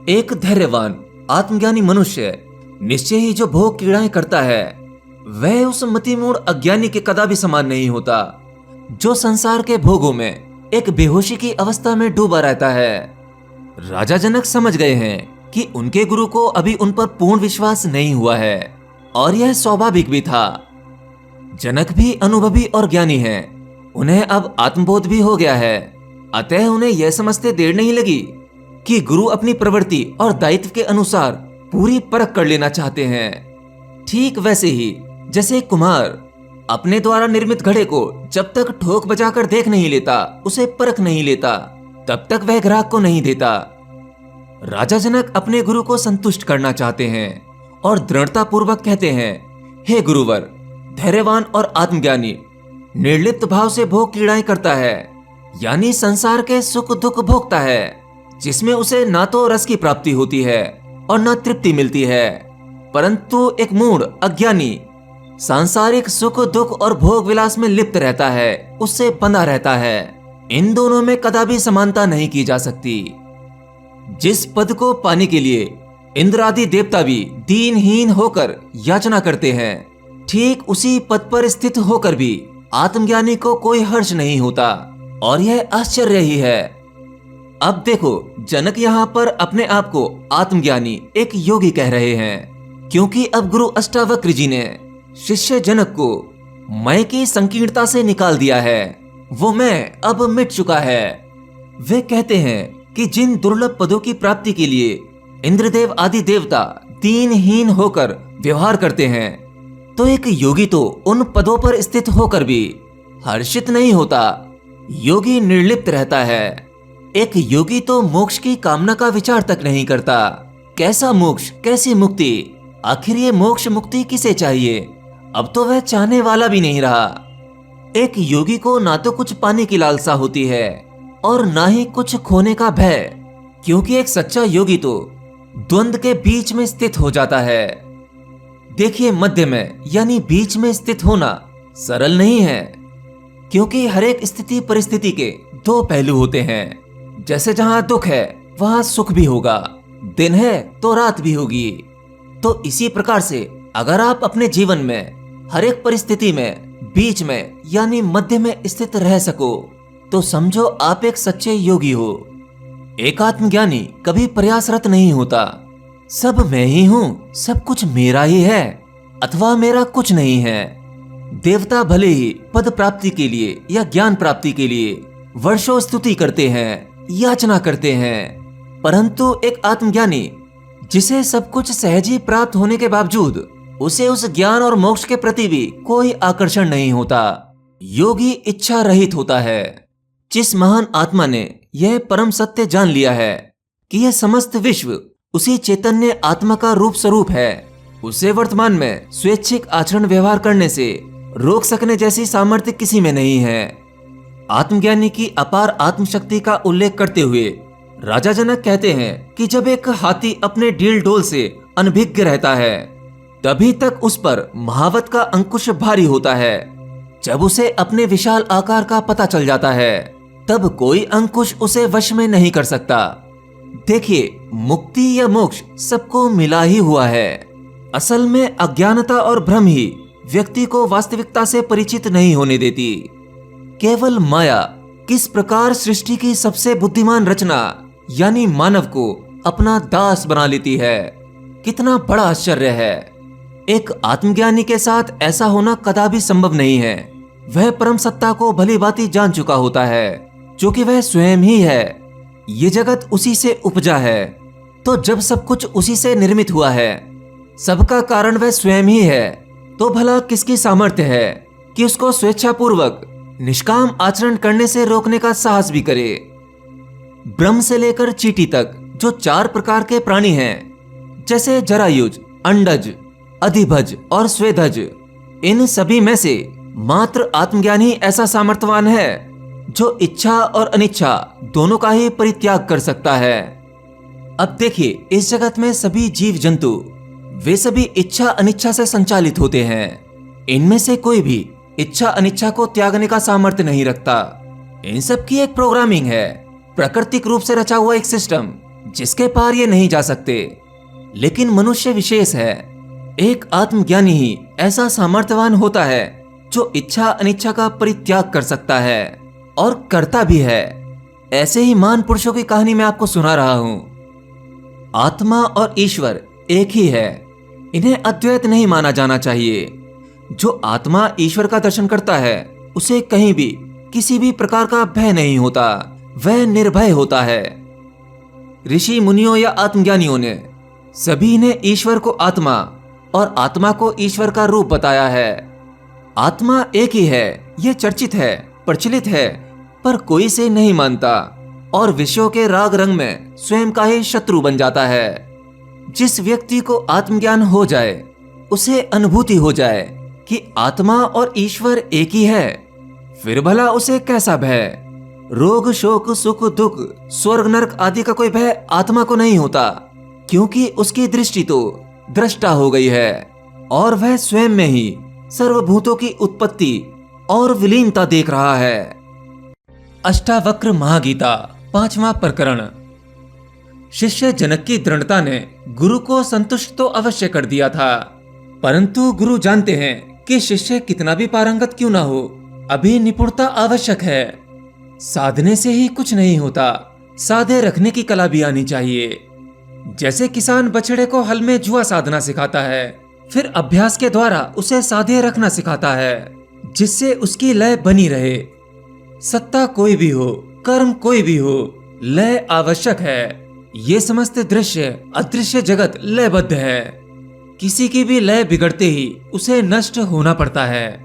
एक धैर्यवान आत्मज्ञानी मनुष्य निश्चय ही जो भोग क्रीड़ाएं करता है, वह उस मतिमूढ़ अज्ञानी के कदापि समान नहीं होता, जो संसार के भोगों में एक बेहोशी की अवस्था में डूबा रहता है। राजा जनक समझ गए हैं कि उनके गुरु को अभी उन पर पूर्ण विश्वास नहीं हुआ है, और यह स्वाभाविक भी था। जनक भी अनुभवी और ज्ञानी हैं, उन्हें अब आत्मबोध भी हो गया है, अतः उन्हें यह समझते देर नहीं लगी कि गुरु अपनी प्रवृत्ति और दायित्व के अनुसार पूरी परख कर लेना चाहते हैं। ठीक वैसे ही जैसे कुम्हार अपने द्वारा निर्मित घड़े को जब तक ठोक बजाकर देख नहीं लेता, उसे परख नहीं लेता, तब तक वह ग्राहक को नहीं देता। राजा जनक अपने गुरु को संतुष्ट करना चाहते हैं और दृढ़ता पूर्वक कहते हैं, हे गुरुवर, धैर्यवान और आत्मज्ञानी निर्लिप्त भाव से भोग क्रीड़ाएं करता है, यानी संसार के सुख दुख भोगता है, जिसमें उसे ना तो रस की प्राप्ति होती है और न तृप्ति मिलती है, परंतु एक मूढ़ अज्ञानी सांसारिक सुख दुख और भोग विलास में लिप्त रहता है, उससे बंधा रहता है। इन दोनों में कदापि समानता नहीं की जा सकती। जिस पद को पाने के लिए इंद्र आदि देवता भी दीनहीन होकर याचना करते हैं, ठीक उसी पद पर स्थित होकर भी आत्मज्ञानी को कोई हर्ष नहीं होता, और यह आश्चर्य ही है। अब देखो, जनक यहाँ पर अपने आप को आत्मज्ञानी, एक योगी कह रहे हैं, क्योंकि अब गुरु अष्टावक्र जी ने शिष्य जनक को मैं की संकीर्णता से निकाल दिया है। वो मैं अब मिट चुका है। वे कहते हैं कि जिन दुर्लभ पदों की प्राप्ति के लिए इंद्रदेव आदि देवता दीनहीन होकर व्यवहार करते हैं, तो एक योगी तो उन पदों पर स्थित होकर भी हर्षित नहीं होता। योगी निर्लिप्त रहता है। एक योगी तो मोक्ष की कामना का विचार तक नहीं करता। कैसा मोक्ष, कैसी मुक्ति? आखिर ये मोक्ष मुक्ति किसे चाहिए? अब तो वह चाहने वाला भी नहीं रहा। एक योगी को ना तो कुछ पाने की लालसा होती है और ना ही कुछ खोने का भय, क्योंकि एक सच्चा योगी तो द्वंद्व के बीच में स्थित हो जाता है। देखिए, मध्य में यानी बीच में स्थित होना सरल नहीं है, क्योंकि हर एक स्थिति परिस्थिति के दो पहलू होते हैं। जैसे जहां दुख है वहां सुख भी होगा, दिन है तो रात भी होगी। तो इसी प्रकार से अगर आप अपने जीवन में हर एक परिस्थिति में बीच में यानी मध्य में स्थित रह सको तो समझो आप एक सच्चे योगी हो। एक आत्मज्ञानी कभी प्रयासरत नहीं होता। सब मैं ही हूँ, सब कुछ मेरा ही है अथवा मेरा कुछ नहीं है। देवता भले ही पद प्राप्ति के लिए या ज्ञान प्राप्ति के लिए वर्षों स्तुति करते हैं, याचना करते हैं, परंतु एक आत्मज्ञानी जिसे सब कुछ सहज ही प्राप्त होने के बावजूद उसे उस ज्ञान और मोक्ष के प्रति भी कोई आकर्षण नहीं होता। योगी इच्छा रहित होता है। जिस महान आत्मा ने यह परम सत्य जान लिया है कि यह समस्त विश्व उसी चैतन्य आत्मा का रूप स्वरूप है, उसे वर्तमान में स्वैच्छिक आचरण व्यवहार करने से रोक सकने जैसी सामर्थ्य किसी में नहीं है। आत्मज्ञानी की अपार आत्मशक्ति का उल्लेख करते हुए राजा जनक कहते हैं कि जब एक हाथी अपने ढील ढोल से अनभिज्ञ रहता है तभी तक उस पर महावत का अंकुश भारी होता है। जब उसे अपने विशाल आकार का पता चल जाता है तब कोई अंकुश उसे वश में नहीं कर सकता। देखिए, मुक्ति या मोक्ष सबको मिला ही हुआ है। असल में अज्ञानता और भ्रम ही व्यक्ति को वास्तविकता से परिचित नहीं होने देती। केवल माया किस प्रकार सृष्टि की सबसे बुद्धिमान रचना यानी मानव को अपना दास बना लेती है, कितना बड़ा आश्चर्य है। एक आत्मज्ञानी के साथ ऐसा होना कदापि संभव नहीं है। वह परम सत्ता को भली भांति जान चुका होता है जो कि वह स्वयं ही है। ये जगत उसी से उपजा है, तो जब सब कुछ उसी से निर्मित हुआ है, सबका कारण वह स्वयं ही है, तो भला किसकी सामर्थ्य है कि उसको स्वेच्छापूर्वक निष्काम आचरण करने से रोकने का साहस भी करे। ब्रह्म से लेकर चींटी तक जो 4 प्रकार के प्राणी हैं, जैसे जरायुज, अंडज, अधिभज और स्वेदज, इन सभी में से मात्र आत्मज्ञान ही ऐसा सामर्थ्यवान है जो इच्छा और अनिच्छा दोनों का ही परित्याग कर सकता है। अब देखिए, इस जगत में सभी जीव जंतु वे सभी इच्छा अनिच्छा से संचालित होते हैं। इनमें से कोई भी इच्छा अनिच्छा को त्यागने का सामर्थ्य नहीं रखता। इन सब की एक प्रोग्रामिंग है, प्राकृतिक रूप से रचा हुआ एक सिस्टम जिसके पार ये नहीं जा सकते। लेकिन मनुष्य विशेष है। एक आत्मज्ञानी ही ऐसा सामर्थ्यवान होता है जो इच्छा अनिच्छा का परित्याग कर सकता है और करता भी है। ऐसे ही महान पुरुषों की कहानी मैं आपको सुना रहा हूं। आत्मा और ईश्वर एक ही है, इन्हें अद्वैत नहीं माना जाना चाहिए। जो आत्मा ईश्वर का दर्शन करता है उसे कहीं भी किसी भी प्रकार का भय नहीं होता, वह निर्भय होता है। ऋषि मुनियों या आत्मज्ञानियों ने सभी ने ईश्वर को आत्मा और आत्मा को ईश्वर का रूप बताया है। आत्मा एक ही है, यह चर्चित है, प्रचलित है, पर कोई इसे नहीं मानता और विषयों के राग रंग में स्वयं का ही शत्रु बन जाता है। जिस व्यक्ति को आत्मज्ञान हो जाए, उसे अनुभूति हो जाए कि आत्मा और ईश्वर एक ही है, फिर भला उसे कैसा भय? रोग, शोक, सुख, दुख, स्वर्ग, नरक आदि का कोई भय आत्मा को नहीं होता, क्योंकि उसकी दृष्टि तो दृष्टा हो गई है और वह स्वयं में ही सर्वभूतों की उत्पत्ति और विलीनता देख रहा है। अष्टावक्र महागीता 5वां प्रकरण। शिष्य जनक की दृढ़ता ने गुरु को संतुष्ट तो अवश्य कर दिया था, परंतु गुरु जानते हैं कि शिष्य कितना भी पारंगत क्यों ना हो, अभी निपुणता आवश्यक है। साधने से ही कुछ नहीं होता, साधे रखने की कला भी आनी चाहिए। जैसे किसान बछड़े को हल में जुआ साधना सिखाता है, फिर अभ्यास के द्वारा उसे साधे रखना सिखाता है, जिससे उसकी लय बनी रहे। सत्ता कोई भी हो, कर्म कोई भी हो, लय आवश्यक है। ये समस्त दृश्य अदृश्य जगत लयबद्ध है। किसी की भी लय बिगड़ते ही उसे नष्ट होना पड़ता है।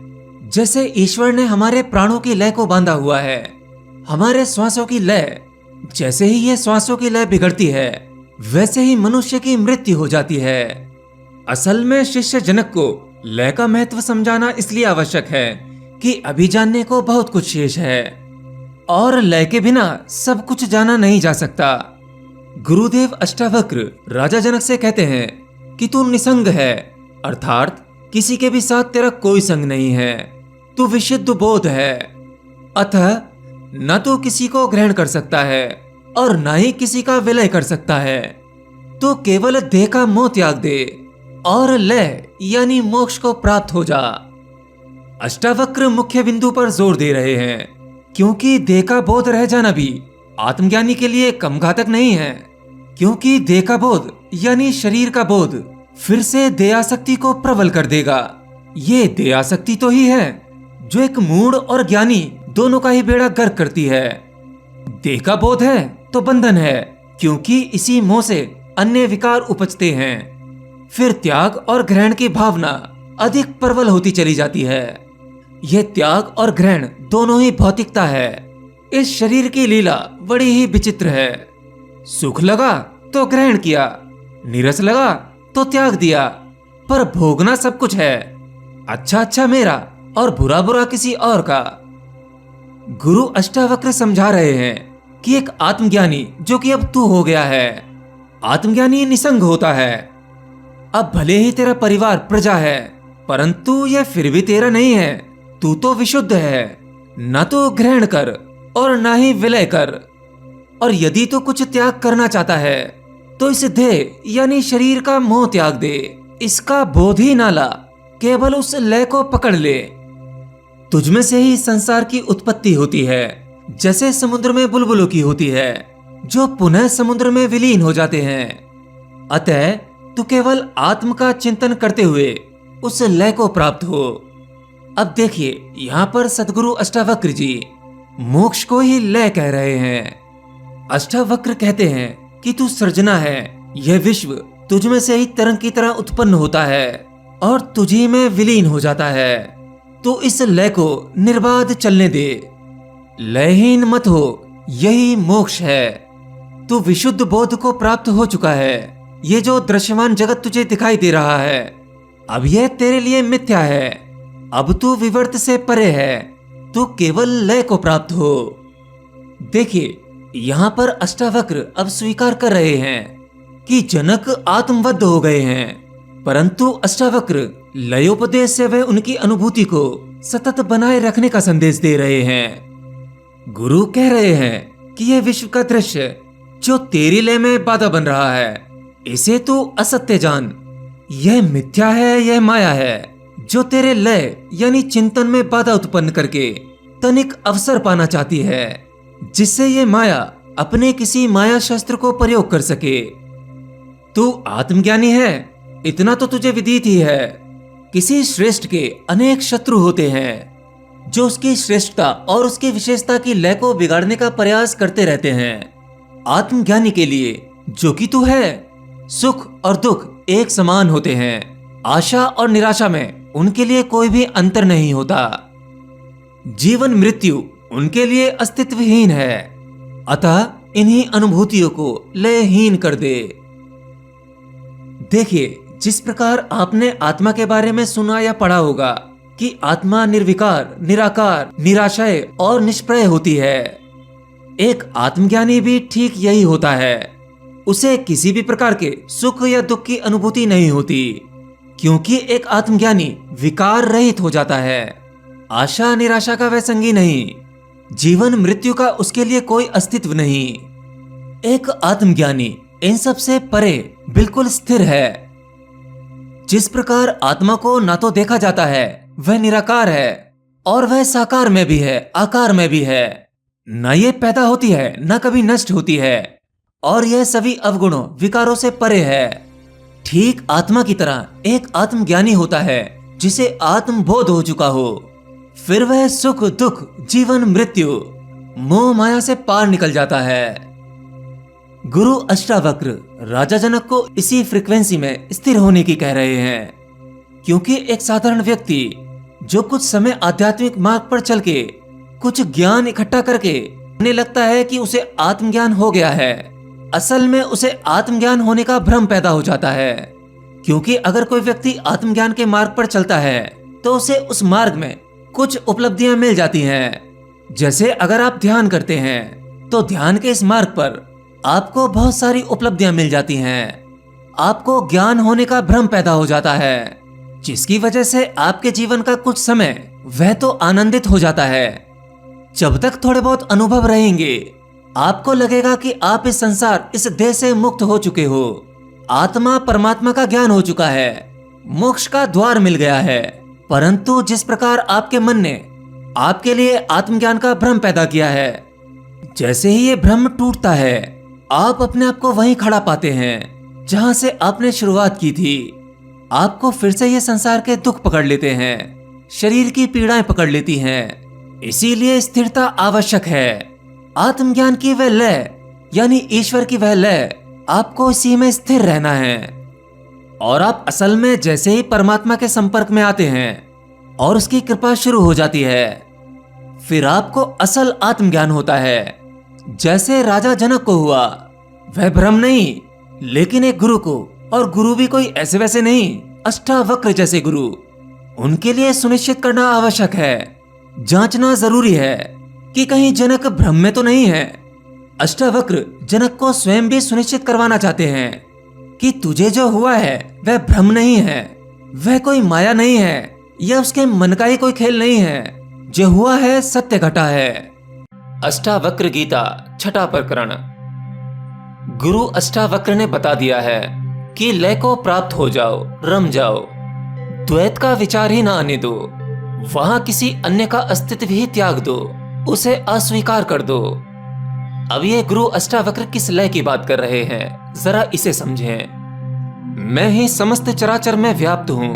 जैसे ईश्वर ने हमारे प्राणों की लय को बांधा हुआ है, हमारे श्वासों की लय, जैसे ही ये श्वासों की लय बिगड़ती है वैसे ही मनुष्य की मृत्यु हो जाती है। असल में शिष्य जनक को लय का महत्व समझाना इसलिए आवश्यक है कि अभी जानने को बहुत कुछ शेष है और लय के बिना सब कुछ जाना नहीं जा सकता। गुरुदेव अष्टावक्र राजा जनक से कहते हैं कि तू निसंग है, अर्थात किसी के भी साथ तेरा कोई संग नहीं है। तू विशुद्ध बोध है, अतः न तो किसी को ग्रहण कर सकता है और न ही किसी का विलय कर सकता है। तो केवल देह का मोह त्याग दे और लय यानी मोक्ष को प्राप्त हो जा। अष्टावक्र मुख्य बिंदु पर जोर दे रहे हैं, क्योंकि देह का बोध रह जाना भी आत्मज्ञानी के लिए कम घातक नहीं है। क्योंकि देह का बोध यानी शरीर का बोध फिर से देहासक्ति को प्रबल कर देगा। ये देहासक्ति तो ही है जो एक मूढ़ और ज्ञानी दोनों का ही बेड़ा गर्क करती है। देह का बोध है तो बंधन है, क्योंकि इसी मोह से अन्य विकार उपजते हैं। फिर त्याग और ग्रहण की भावना अधिक प्रबल होती चली जाती है। यह त्याग और ग्रहण दोनों ही भौतिकता है। इस शरीर की लीला बड़ी ही विचित्र है। सुख लगा तो ग्रहण किया, नीरस लगा तो त्याग दिया, पर भोगना सब कुछ है। अच्छा अच्छा मेरा और बुरा बुरा किसी और का। गुरु अष्टावक्र समझा रहे हैं कि एक आत्मज्ञानी जो कि अब तू हो गया है, आत्मज्ञानी निसंग होता है। अब भले ही तेरा परिवार प्रजा है, परंतु यह फिर भी तेरा नहीं है। तू तो विशुद्ध है। न तो ग्रहण कर और न ही विलय कर। और यदि तू कुछ त्याग करना चाहता है तो इस देह यानी शरीर का मोह त्याग दे। इसका बोध ही ना ला, केवल उस लय को पकड़ ले। तुझमें से ही संसार की उत्पत्ति होती है, जैसे समुद्र में बुलबुलों की होती है जो पुनः समुद्र में विलीन हो जाते हैं। अतः तू केवल आत्म का चिंतन करते हुए उस लय को प्राप्त हो। अब देखिए, यहाँ पर सदगुरु अष्टावक्र जी मोक्ष को ही लय कह रहे हैं। अष्टावक्र कहते हैं कि तू सृजना है। यह विश्व तुझ में से ही तरंग की तरह उत्पन्न होता है और तुझी में विलीन हो जाता है। तो इस लय को निर्बाध चलने दे। लयहीन मत हो, यही मोक्ष है। तू विशुद्ध बोध को प्राप्त हो चुका है। ये जो दृश्यमान जगत तुझे दिखाई दे रहा है, अब यह तेरे लिए मिथ्या है। अब तू विवर्त से परे है। तू केवल लय को प्राप्त हो। देखिए, यहाँ पर अष्टावक्र अब स्वीकार कर रहे हैं कि जनक आत्मबद्ध हो गए हैं, परंतु अष्टावक्र लयोपदेश से वे उनकी अनुभूति को सतत बनाए रखने का संदेश दे रहे हैं। गुरु कह रहे हैं कि यह विश्व का दृश्य जो तेरी लय में बाधा बन रहा है, इसे तू असत्य जान। यह मिथ्या है, यह माया है जो तेरे लय यानी चिंतन में बाधा उत्पन्न करके तनिक अवसर पाना चाहती है, जिससे ये माया अपने किसी माया शस्त्र को प्रयोग कर सके। तू आत्मज्ञानी है, इतना तो तुझे विदित ही है। किसी श्रेष्ठ के अनेक शत्रु होते हैं जो उसकी श्रेष्ठता और उसकी विशेषता की लय को बिगाड़ने का प्रयास करते रहते हैं। आत्मज्ञानी के लिए जो कि तू है, सुख और दुख एक समान होते हैं। आशा और निराशा में उनके लिए कोई भी अंतर नहीं होता। जीवन मृत्यु उनके लिए अस्तित्वहीन है। अतः इन्हीं अनुभूतियों को लयहीन कर दे। देखिए, जिस प्रकार आपने आत्मा के बारे में सुना या पढ़ा होगा कि आत्मा निर्विकार, निराकार, निराशय और निष्प्रय होती है, एक आत्मज्ञानी भी ठीक यही होता है। उसे किसी भी प्रकार के सुख या दुख की अनुभूति नहीं होती, क्योंकि एक आत्मज्ञानी विकार रहित हो जाता है। आशा निराशा का वह संगी नहीं, जीवन मृत्यु का उसके लिए कोई अस्तित्व नहीं। एक आत्मज्ञानी इन सब से परे बिल्कुल स्थिर है। जिस प्रकार आत्मा को ना तो देखा जाता है, वह निराकार है, और वह साकार में भी है, आकार में भी है। न ये पैदा होती है, न कभी नष्ट होती है, और यह सभी अवगुणों विकारों से परे है। ठीक आत्मा की तरह एक आत्मज्ञानी होता है जिसे आत्मबोध हो चुका हो। फिर वह सुख दुख, जीवन मृत्यु, मोह माया से पार निकल जाता है। गुरु अष्टावक्र राजा जनक को इसी फ्रीक्वेंसी में स्थिर होने की कह रहे हैं, क्योंकि एक साधारण व्यक्ति जो कुछ समय आध्यात्मिक मार्ग पर चल के कुछ ज्ञान इकट्ठा करके उन्हें लगता है कि उसे आत्मज्ञान हो गया है, असल में उसे आत्मज्ञान होने का भ्रम पैदा हो जाता है। क्योंकि अगर कोई व्यक्ति आत्मज्ञान के मार्ग पर चलता है तो उसे उस मार्ग में कुछ उपलब्धियां मिल जाती हैं। जैसे अगर आप ध्यान करते हैं तो ध्यान के इस मार्ग पर आपको बहुत सारी उपलब्धियां मिल जाती हैं। आपको ज्ञान होने का भ्रम पैदा हो जाता है, जिसकी वजह से आपके जीवन का कुछ समय वह तो आनंदित हो जाता है। जब तक थोड़े बहुत अनुभव रहेंगे, आपको लगेगा कि आप इस संसार, इस देह से मुक्त हो चुके हो। आत्मा परमात्मा का ज्ञान हो चुका है, मोक्ष का द्वार मिल गया है। परंतु जिस प्रकार आपके मन ने आपके लिए आत्मज्ञान का भ्रम पैदा किया है, जैसे ही ये भ्रम टूटता है, आप अपने आप को वहीं खड़ा पाते हैं जहां से आपने शुरुआत की थी। आपको फिर से ये संसार के दुख पकड़ लेते हैं, शरीर की पीड़ाएं पकड़ लेती हैं। इसीलिए स्थिरता आवश्यक है। आत्मज्ञान की वह लय यानी ईश्वर की वह लय, आपको इसी में स्थिर रहना है। और आप असल में जैसे ही परमात्मा के संपर्क में आते हैं और उसकी कृपा शुरू हो जाती है, फिर आपको असल आत्मज्ञान होता है। जैसे राजा जनक को हुआ, वह भ्रम नहीं, लेकिन एक गुरु को, और गुरु भी कोई ऐसे वैसे नहीं, अष्टावक्र जैसे गुरु। उनके लिए सुनिश्चित करना आवश्यक है, जांचना जरूरी है कि कहीं जनक भ्रम में तो नहीं है। अष्टावक्र जनक को स्वयं भी सुनिश्चित करवाना चाहते हैं कि तुझे जो हुआ है वह भ्रम नहीं है, वह कोई माया नहीं है, यह उसके मन का ही कोई खेल नहीं है। जो हुआ है सत्य घटा है। अष्टावक्र गीता छठा प्रकरण। गुरु अष्टावक्र ने बता दिया है कि लय को प्राप्त हो जाओ, रम जाओ, द्वैत का विचार ही ना आने दो, वहां किसी अन्य का अस्तित्व ही त्याग दो, उसे अस्वीकार कर दो। अब ये गुरु अष्टावक्र किस लय की बात कर रहे हैं, जरा इसे समझें। मैं ही समस्त चराचर में व्याप्त हूं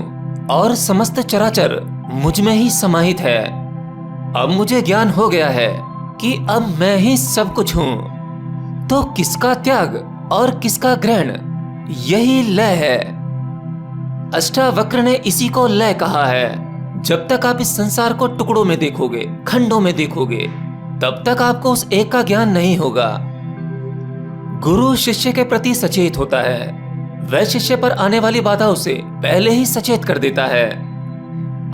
और समस्त चराचर मुझ में ही समाहित है। अब मुझे ज्ञान हो गया है कि अब मैं ही सब कुछ हूं, तो किसका त्याग और किसका ग्रहण, यही लय है। अष्टावक्र ने इसी को लय कहा है। जब तक आप इस संसार को टुकड़ों में देखोगे, खंडों में देखोगे, तब तक आपको उस एक का ज्ञान नहीं होगा। गुरु शिष्य के प्रति सचेत होता है, वह शिष्य पर आने वाली बाधाओं से पहले ही सचेत कर देता है।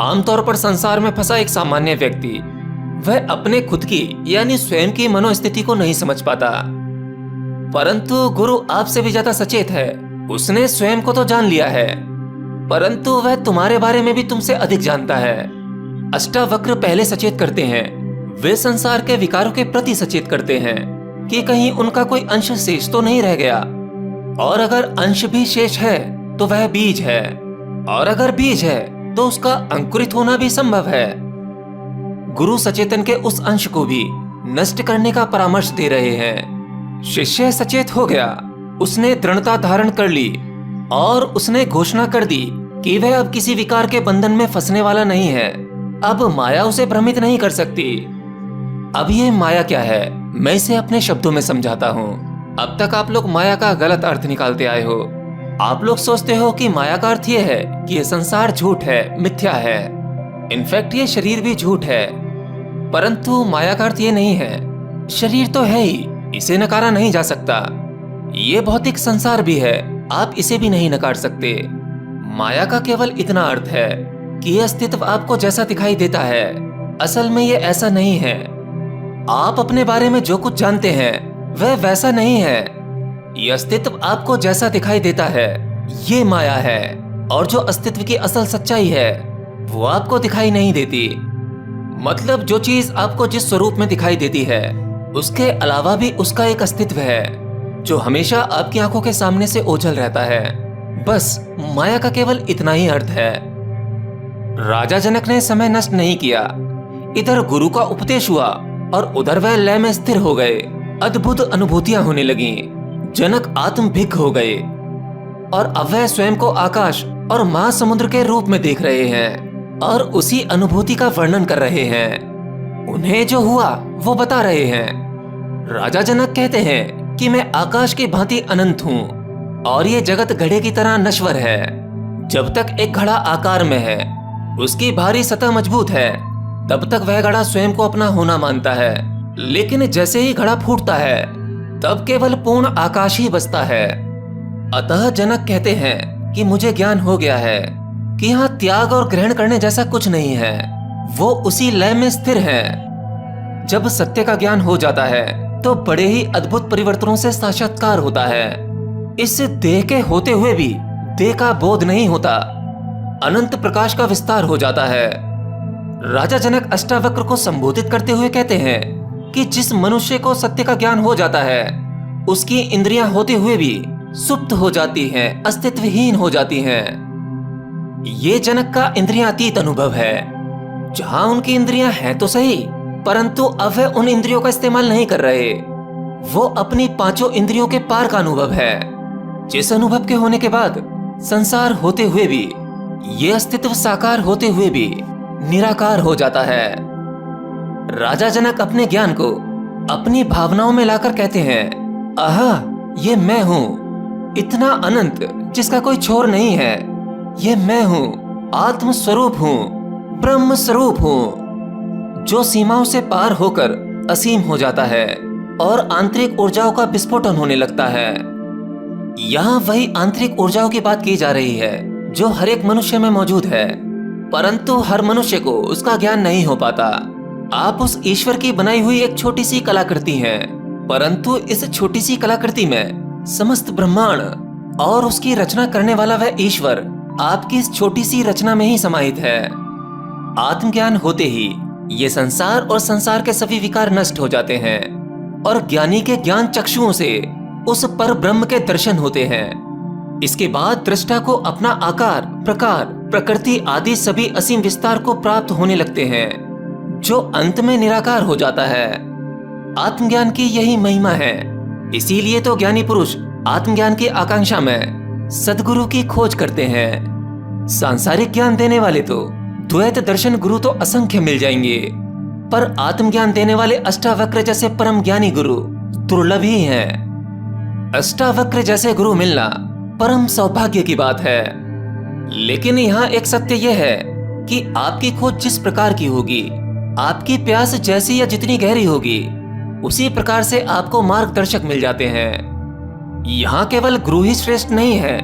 आमतौर पर संसार में फंसा एक सामान्य व्यक्ति, वह अपने खुद की यानी स्वयं की मनोस्थिति को नहीं समझ पाता। परंतु गुरु आपसे भी ज्यादा सचेत है। उसने स्वयं को तो जान लिया है, परंतु वह तुम्हारे बारे में भी तुमसे अधिक जानता है। अष्टावक्र पहले सचेत करते हैं, वे संसार के विकारों के प्रति सचेत करते हैं कि कहीं उनका कोई अंश शेष तो नहीं रह गया, और अगर अंश भी शेष है तो वह बीज है, और अगर बीज है तो उसका अंकुरित होना भी संभव है। गुरु सचेतन के उस अंश को भी नष्ट करने का परामर्श दे रहे हैं। शिष्य सचेत हो गया, उसने दृढ़ता धारण कर ली और उसने घोषणा कर दी कि वह अब किसी विकार के बंधन में फंसने वाला नहीं है। अब माया उसे भ्रमित नहीं कर सकती। अब ये माया क्या है, मैं इसे अपने शब्दों में समझाता हूँ। अब तक आप लोग माया का गलत अर्थ निकालते आए हो। आप लोग सोचते हो कि माया का अर्थ ये है कि ये संसार झूठ है, मिथ्या है, इनफैक्ट ये शरीर भी झूठ है। परंतु माया का अर्थ ये नहीं है। शरीर तो है ही, इसे नकारा नहीं जा सकता। ये भौतिक संसार भी है, आप इसे भी नहीं नकार सकते। माया का केवल इतना अर्थ है कि यह अस्तित्व आपको जैसा दिखाई देता है, असल में ये ऐसा नहीं है। आप अपने बारे में जो कुछ जानते हैं वह वैसा नहीं है। यह अस्तित्व आपको जैसा दिखाई देता है, ये माया है। और जो अस्तित्व की असल सच्चाई है वो आपको दिखाई नहीं देती। मतलब जो चीज आपको जिस स्वरूप में दिखाई देती है, उसके अलावा भी उसका एक अस्तित्व है जो हमेशा आपकी आंखों के सामने से ओझल रहता है। बस माया का केवल इतना ही अर्थ है। राजा जनक ने समय नष्ट नहीं किया। इधर गुरु का उपदेश हुआ और उधर वह लय में स्थिर हो गए। अद्भुत अनुभूतियां होने लगी। जनक आत्मभिज्ञ हो गए और अब वह स्वयं को आकाश और महासमुद्र के रूप में देख रहे हैं और उसी अनुभूति का वर्णन कर रहे हैं। उन्हें जो हुआ वो बता रहे हैं। राजा जनक कहते हैं कि मैं आकाश की भांति अनंत हूँ और ये जगत घड़े की तरह नश्वर है। जब तक एक घड़ा आकार में है, उसकी भारी सतह मजबूत है, तब तक वह घड़ा स्वयं को अपना होना मानता है। लेकिन जैसे ही घड़ा फूटता है, तब केवल पूर्ण आकाश ही बचता है। अतः जनक कहते हैं कि मुझे ज्ञान हो गया है कि यहाँ त्याग और ग्रहण करने जैसा कुछ नहीं है, वो उसी लय में स्थिर है। जब सत्य का ज्ञान हो जाता है तो बड़े ही अद्भुत परिवर्तनों से साक्षात्कार होता है। इस देह के होते हुए भी देह का बोध नहीं होता, अनंत प्रकाश का विस्तार हो जाता है। राजा जनक अष्टावक्र को संबोधित करते हुए कहते हैं कि जिस मनुष्य को सत्य का ज्ञान हो जाता है, उसकी इंद्रियां होते हुए भी सुप्त हो जाती हैं, अस्तित्वहीन हो जाती हैं। ये जनक का इंद्रियातीत अनुभव है, जहां उनकी इंद्रियां हैं तो सही, परंतु अब वह उन इंद्रियों का इस्तेमाल नहीं कर रहे। वो अपनी पांचों इंद्रियों के पार का अनुभव है, जिस अनुभव के होने के बाद संसार होते हुए भी, ये अस्तित्व साकार होते हुए भी निराकार हो जाता है। राजा जनक अपने ज्ञान को अपनी भावनाओं में लाकर कहते हैं, आहा, ये मैं हूँ, इतना अनंत जिसका कोई छोर नहीं है। ये मैं हूँ, आत्म स्वरूप हूँ, ब्रह्म स्वरूप हूँ, जो सीमाओं से पार होकर असीम हो जाता है और आंतरिक ऊर्जाओं का विस्फोटन होने लगता है। यहाँ वही आंतरिक ऊर्जाओं की बात की जा रही है जो हर एक मनुष्य में मौजूद है, परंतु हर मनुष्य को उसका ज्ञान नहीं हो पाता। आप उस ईश्वर की बनाई हुई एक छोटी सी कलाकृति हैं, परंतु इस छोटी सी कलाकृति में समस्त ब्रह्मांड और उसकी रचना करने वाला वह ईश्वर आपकी इस छोटी सी रचना में ही समाहित है। आत्मज्ञान होते ही ये संसार और संसार के सभी विकार नष्ट हो जाते हैं और ज्ञानी के ज्ञान चक्षुओं से उस पर ब्रह्म के दर्शन होते हैं। इसके बाद दृष्टा को अपना आकार, प्रकार, प्रकृति आदि सभी असीम विस्तार को प्राप्त होने लगते हैं, जो अंत में निराकार हो जाता है। आत्मज्ञान की यही महिमा है। इसीलिए तो ज्ञानी पुरुष आत्मज्ञान की आकांक्षा में सद्गुरु की खोज करते हैं। सांसारिक ज्ञान देने वाले तो द्वैत दर्शन गुरु तो असंख्य मिल जाएंगे, पर आत्मज्ञान देने वाले अष्टावक्र जैसे परम ज्ञानी गुरु दुर्लभ ही हैं। अष्टावक्र जैसे गुरु मिलना परम सौभाग्य की बात है। लेकिन यहाँ एक सत्य यह है कि आपकी खोज जिस प्रकार की होगी, आपकी प्यास जैसी या जितनी गहरी होगी, उसी प्रकार से आपको मार्गदर्शक मिल जाते हैं। यहाँ केवल गुरु ही श्रेष्ठ नहीं है,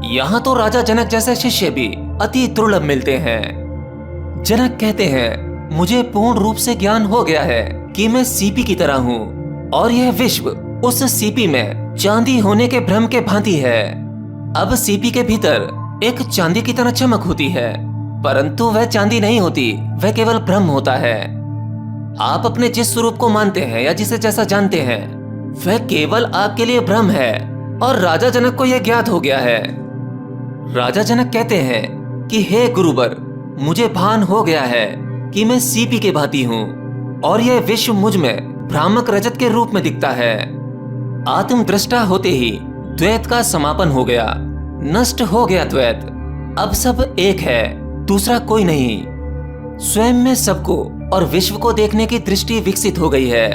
यहाँ तो राजा जनक जैसे शिष्य भी अति दुर्लभ मिलते हैं। जनक कहते हैं, मुझे पूर्ण रूप से ज्ञान हो गया है कि मैं सीपी की तरह हूँ और यह विश्व उस सीपी में चांदी होने के भ्रम के भांति है। अब सीपी के भीतर एक चांदी की तरह चमक होती है, परंतु वह चांदी नहीं होती, वह केवल भ्रम होता है। आप अपने जिस स्वरूप को मानते हैं या जिसे जैसा जानते हैं, वह केवल आपके लिए भ्रम है और राजा जनक को यह ज्ञात हो गया है। राजा जनक कहते हैं कि हे गुरुवर, मुझे भान हो गया है कि मैं सीपी के भांति हूँ और यह विश्व मुझ में भ्रामक रजत के रूप में दिखता है। आत्मदृष्टा होते ही द्वैत का समापन हो गया, नष्ट हो गया द्वैत। अब सब एक है, दूसरा कोई नहीं। स्वयं में सबको और विश्व को देखने की दृष्टि विकसित हो गई है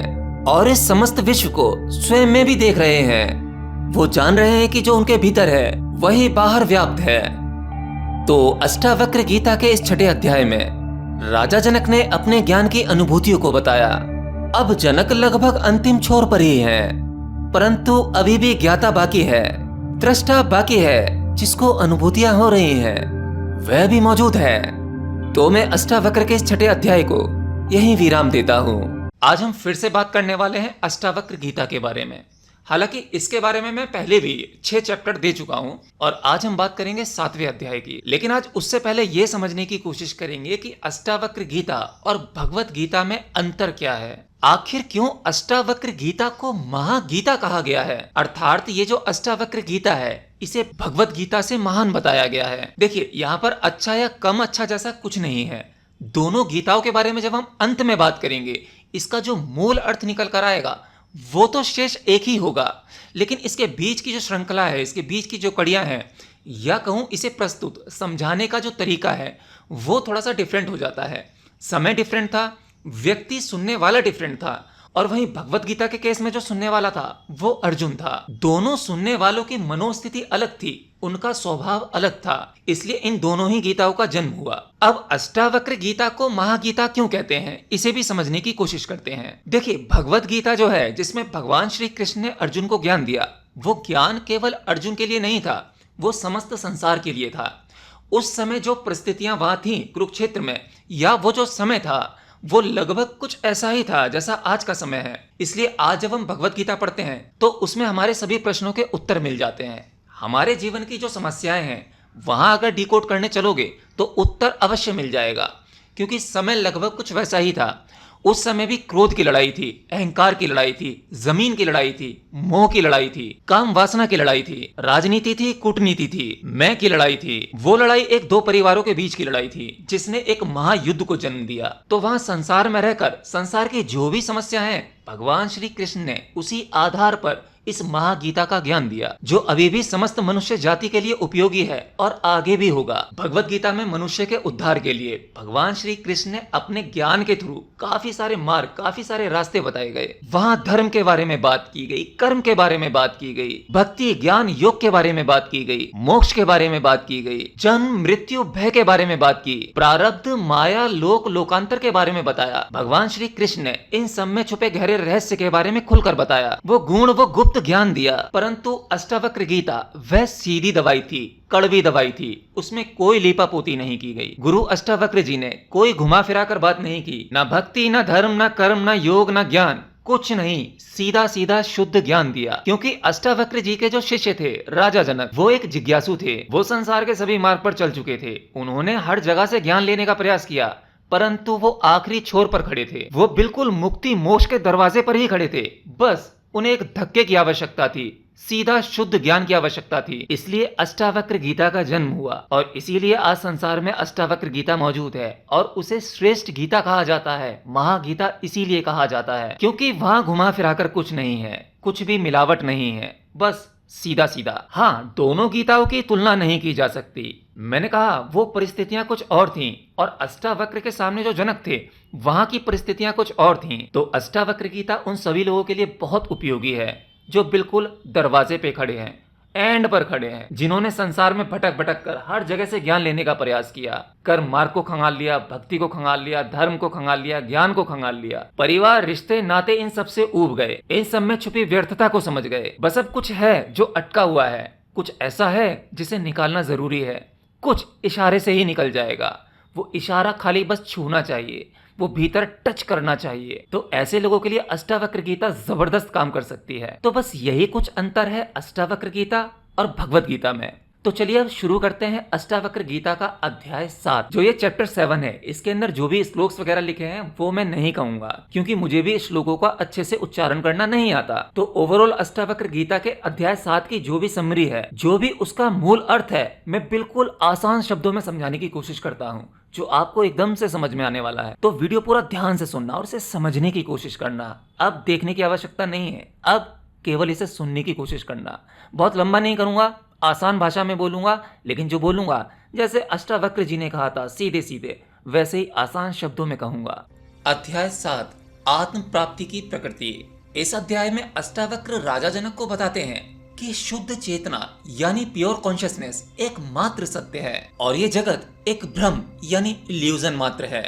और इस समस्त विश्व को स्वयं में भी देख रहे हैं। वो जान रहे हैं कि जो उनके भीतर है वही बाहर व्याप्त है। तो अष्टावक्र गीता के इस छठे अध्याय में राजा जनक ने अपने ज्ञान की अनुभूतियों को बताया। अब जनक लगभग अंतिम छोर पर ही हैं, परंतु अभी भी ज्ञाता बाकी है, दृष्टा बाकी है, जिसको अनुभूतियां हो रही हैं, वह भी मौजूद है। तो मैं अष्टावक्र के इस छठे अध्याय को यहीं विराम देता हूँ। आज हम फिर से बात करने वाले हैं अष्टावक्र गीता के बारे में। हालांकि इसके बारे में मैं पहले भी 6 चैप्टर दे चुका हूं और आज हम बात करेंगे 7वें अध्याय की। लेकिन आज उससे पहले यह समझने की कोशिश करेंगे कि अष्टावक्र गीता और भगवत गीता में अंतर क्या है। आखिर क्यों अष्टावक्र गीता को महागीता कहा गया है, अर्थात ये जो अष्टावक्र गीता है इसे भगवत गीता से महान बताया गया है। देखिए, यहाँ पर अच्छा या कम अच्छा जैसा कुछ नहीं है। दोनों गीताओं के बारे में जब हम अंत में बात करेंगे, इसका जो मूल अर्थ निकल कर आएगा वो तो शेष एक ही होगा, लेकिन इसके बीच की जो श्रृंखला है, इसके बीच की जो कड़ियां हैं, या कहूं इसे प्रस्तुत समझाने का जो तरीका है वो थोड़ा सा डिफरेंट हो जाता है। समय डिफरेंट था, व्यक्ति सुनने वाला डिफरेंट था, और वहीं भगवत गीता के केस में जो सुनने वाला था वो अर्जुन था। दोनों सुनने वालों की मनोस्थिति अलग थी, उनका स्वभाव अलग था, इसलिए इन दोनों ही गीताओं का जन्म हुआ। अब अष्टावक्र गीता को महागीता क्यों कहते हैं, इसे भी समझने की कोशिश करते हैं। देखिए, भगवत गीता जो है, जिसमें भगवान श्री कृष्ण ने अर्जुन को ज्ञान दिया, वो ज्ञान केवल अर्जुन के लिए नहीं था, वो समस्त संसार के लिए था। उस समय जो परिस्थितियां वहां थी कुरुक्षेत्र में, या वो जो समय था, वो लगभग कुछ ऐसा ही था जैसा आज का समय है। इसलिए आज जब हम भगवत गीता पढ़ते हैं तो उसमें हमारे सभी प्रश्नों के उत्तर मिल जाते हैं। हमारे जीवन की जो समस्याएं हैं वहां अगर डिकोड करने चलोगे तो उत्तर अवश्य मिल जाएगा, क्योंकि समय लगभग कुछ वैसा ही था। उस समय भी क्रोध की लड़ाई थी, अहंकार की लड़ाई थी, जमीन की लड़ाई थी, मोह की लड़ाई थी, काम वासना की लड़ाई थी, राजनीति थी, कूटनीति थी, मैं की लड़ाई थी। वो लड़ाई एक दो परिवारों के बीच की लड़ाई थी जिसने एक महायुद्ध को जन्म दिया। तो वहां संसार में रहकर संसार की जो भी समस्या है, भगवान श्री कृष्ण ने उसी आधार पर इस महागीता का ज्ञान दिया, जो अभी भी समस्त मनुष्य जाति के लिए उपयोगी है और आगे भी होगा। भगवत गीता में मनुष्य के उद्धार के लिए भगवान श्री कृष्ण ने अपने ज्ञान के थ्रू काफी सारे मार्ग, काफी सारे रास्ते बताए गए। वहां धर्म के बारे में बात की गई, कर्म के बारे में बात की गई, भक्ति ज्ञान योग के बारे में बात की गई, मोक्ष के बारे में बात की गई, जन्म मृत्यु भय के बारे में बात की, प्रारब्ध माया लोक लोकांतर के बारे में बताया। भगवान श्री कृष्ण ने इन सब में छुपे गहरे रहस्य के बारे में खुलकर बताया। वो गुण, वो गुप्त ज्ञान दिया। परंतु अष्टावक्र गीता वह सीधी दवाई थी, कड़वी दवाई थी, उसमें कोई लीपापोती नहीं की गई। गुरु अष्टावक्र जी ने कोई घुमा फिरा कर बात नहीं की, ना भक्ति, ना धर्म, ना कर्म, ना योग, ना ज्ञान, कुछ नहीं, सीधा सीधा शुद्ध ज्ञान दिया। क्योंकि अष्टावक्र जी के जो शिष्य थे राजा जनक, वो एक जिज्ञासु थे। वो संसार के सभी मार्ग पर चल चुके थे। उन्होंने हर जगह से ज्ञान लेने का प्रयास किया, परंतु वो आखिरी छोर पर खड़े थे। वो बिल्कुल मुक्ति मोक्ष के दरवाजे पर ही खड़े थे। बस उन्हें एक धक्के की आवश्यकता थी, सीधा शुद्ध ज्ञान की आवश्यकता थी। इसलिए अष्टावक्र गीता का जन्म हुआ और इसीलिए आज संसार में अष्टावक्र गीता मौजूद है और उसे श्रेष्ठ गीता कहा जाता है। महागीता इसीलिए कहा जाता है क्योंकि वहां घुमा फिराकर कुछ नहीं है, कुछ भी मिलावट नहीं है, बस सीधा सीधा। हाँ, दोनों गीताओं की तुलना नहीं की जा सकती। मैंने कहा वो परिस्थितियां कुछ और थीं और अष्टावक्र के सामने जो जनक थे वहां की परिस्थितियां कुछ और थीं। तो अष्टावक्र गीता उन सभी लोगों के लिए बहुत उपयोगी है जो बिल्कुल दरवाजे पे खड़े हैं, एंड पर खड़े हैं, जिन्होंने संसार में भटक भटक कर हर जगह से ज्ञान लेने का प्रयास किया। कर्म मार्ग को खंगाल लिया, भक्ति को खंगाल लिया, धर्म को खंगाल लिया, ज्ञान को खंगाल लिया, परिवार रिश्ते नाते इन सब से ऊब गए, इन सब में छुपी व्यर्थता को समझ गए। बस अब कुछ है जो अटका हुआ है, कुछ ऐसा है जिसे निकालना जरूरी है। कुछ इशारे से ही निकल जाएगा। वो इशारा खाली बस छूना चाहिए, वो भीतर टच करना चाहिए। तो ऐसे लोगों के लिए अष्टावक्र गीता जबरदस्त काम कर सकती है। तो बस यही कुछ अंतर है अष्टावक्र गीता और भगवत गीता में। तो चलिए अब शुरू करते हैं अष्टावक्र गीता का अध्याय 7, जो ये चैप्टर 7 है। इसके अंदर जो भी श्लोक्स वगैरह लिखे हैं वो मैं नहीं कहूंगा क्योंकि मुझे भी श्लोकों का अच्छे से उच्चारण करना नहीं आता। तो ओवरऑल अष्टावक्र गीता के अध्याय 7 की जो भी समरी है, जो भी उसका मूल अर्थ है, मैं बिल्कुल आसान शब्दों में समझाने की कोशिश करता हूँ, जो आपको एकदम से समझ में आने वाला है। तो वीडियो पूरा ध्यान से सुनना और इसे समझने की कोशिश करना। अब देखने की आवश्यकता नहीं है, अब केवल इसे सुनने की कोशिश करना। बहुत लंबा नहीं करूंगा, आसान भाषा में बोलूंगा, लेकिन जो बोलूंगा जैसे अष्टावक्र जी ने कहा था सीधे सीधे, वैसे ही आसान शब्दों में कहूंगा। अध्याय 7, आत्म प्राप्ति की प्रकृति। इस अध्याय में अष्टावक्र राजा जनक को बताते हैं कि शुद्ध चेतना यानी प्योर कॉन्शियसनेस एक मात्र सत्य है और ये जगत एक भ्रम यानी इल्यूजन मात्र है।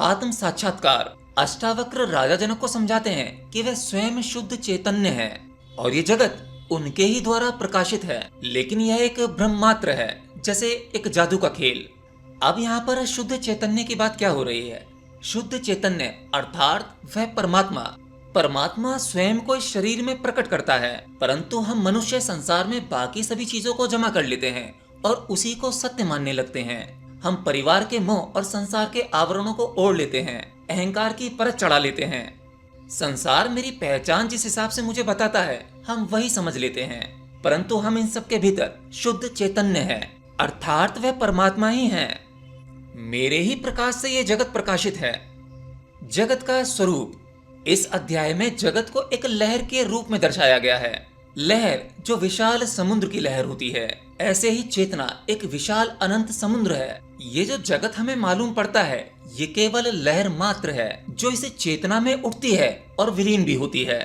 आत्म साक्षात्कार। अष्टावक्र राजा जनक को समझाते हैं कि वह स्वयं शुद्ध चैतन्य है और ये जगत उनके ही द्वारा प्रकाशित है, लेकिन यह एक भ्रम मात्र है, जैसे एक जादू का खेल। अब यहाँ पर शुद्ध चैतन्य की बात क्या हो रही है? शुद्ध चैतन्य अर्थात वह परमात्मा। परमात्मा स्वयं को इस शरीर में प्रकट करता है, परंतु हम मनुष्य संसार में बाकी सभी चीजों को जमा कर लेते हैं और उसी को सत्य मानने लगते हैं। हम परिवार के मोह और संसार के आवरणों को ओढ़ लेते हैं, अहंकार की परत चढ़ा लेते हैं। संसार मेरी पहचान जिस हिसाब से मुझे बताता है, हम वही समझ लेते हैं, परंतु हम इन सब के भीतर शुद्ध चैतन्य है, अर्थात वह परमात्मा ही है। मेरे ही प्रकाश से ये जगत प्रकाशित है। जगत का स्वरूप। इस अध्याय में जगत को एक लहर के रूप में दर्शाया गया है। लहर जो विशाल समुद्र की लहर होती है, ऐसे ही चेतना एक विशाल अनंत समुद्र है। ये जो जगत हमें मालूम पड़ता है, ये केवल लहर मात्र है जो इसे चेतना में उठती है और विलीन भी होती है।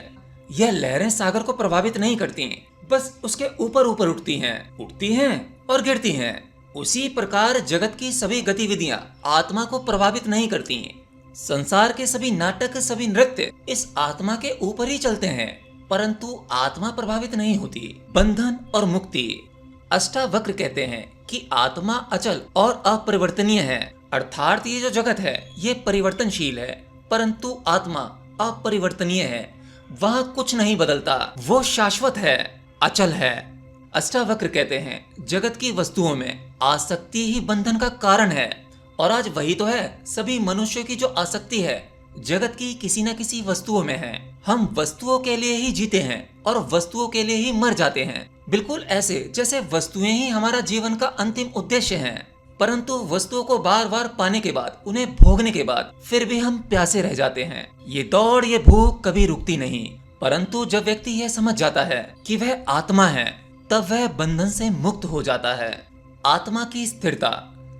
यह लहरें सागर को प्रभावित नहीं करती, बस उसके ऊपर ऊपर उठती हैं और गिरती हैं। उसी प्रकार जगत की सभी गतिविधियां आत्मा को प्रभावित नहीं करती। संसार के सभी नाटक, सभी नृत्य इस आत्मा के ऊपर ही चलते हैं, परंतु आत्मा प्रभावित नहीं होती। बंधन और मुक्ति। अष्टावक्र कहते हैं कि आत्मा अचल और अपरिवर्तनीय है, अर्थात ये जो जगत है ये परिवर्तनशील है, परंतु आत्मा अपरिवर्तनीय है। वह कुछ नहीं बदलता, वो शाश्वत है, अचल है। अष्टावक्र कहते हैं जगत की वस्तुओं में आसक्ति ही बंधन का कारण है, और आज वही तो है। सभी मनुष्यों की जो आसक्ति है जगत की किसी न किसी वस्तुओं में है। हम वस्तुओं के लिए ही जीते हैं और वस्तुओं के लिए ही मर जाते हैं, बिल्कुल ऐसे जैसे वस्तुएं ही हमारा जीवन का अंतिम उद्देश्य हैं। परंतु वस्तुओं को बार बार पाने के बाद, उन्हें भोगने के बाद फिर भी हम प्यासे रह जाते हैं। ये दौड़, ये भूख कभी रुकती नहीं। परंतु जब व्यक्ति यह समझ जाता है कि वह आत्मा है, तब वह बंधन से मुक्त हो जाता है। आत्मा की स्थिरता।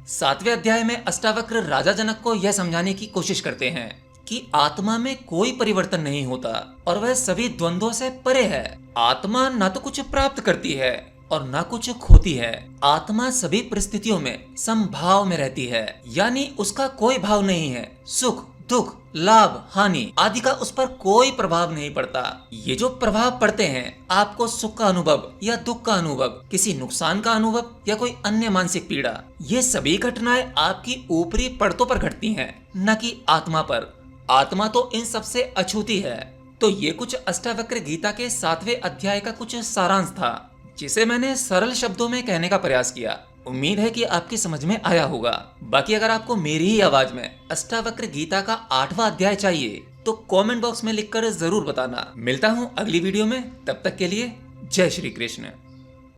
7वें अध्याय में अष्टावक्र राजा जनक को यह समझाने की कोशिश करते हैं कि आत्मा में कोई परिवर्तन नहीं होता और वह सभी द्वंद्वों से परे है। आत्मा न तो कुछ प्राप्त करती है और न कुछ खोती है। आत्मा सभी परिस्थितियों में समभाव में रहती है, यानी उसका कोई भाव नहीं है। सुख, दुख, लाभ, हानि आदि का उस पर कोई प्रभाव नहीं पड़ता। ये जो प्रभाव पड़ते हैं, आपको सुख का अनुभव या दुख का अनुभव, किसी नुकसान का अनुभव या कोई अन्य मानसिक पीड़ा, ये सभी घटनाएं आपकी ऊपरी परतों पर घटती हैं, न कि आत्मा पर। आत्मा तो इन सबसे अछूती है। तो ये कुछ अष्टावक्र गीता के 7वें अध्याय का कुछ सारांश था, जिसे मैंने सरल शब्दों में कहने का प्रयास किया। उम्मीद है कि आपकी समझ में आया होगा। बाकी अगर आपको मेरी ही आवाज में अष्टावक्र गीता का 8वां अध्याय चाहिए तो कमेंट बॉक्स में लिखकर जरूर बताना। मिलता हूँ अगली वीडियो में, तब तक के लिए जय श्री कृष्ण।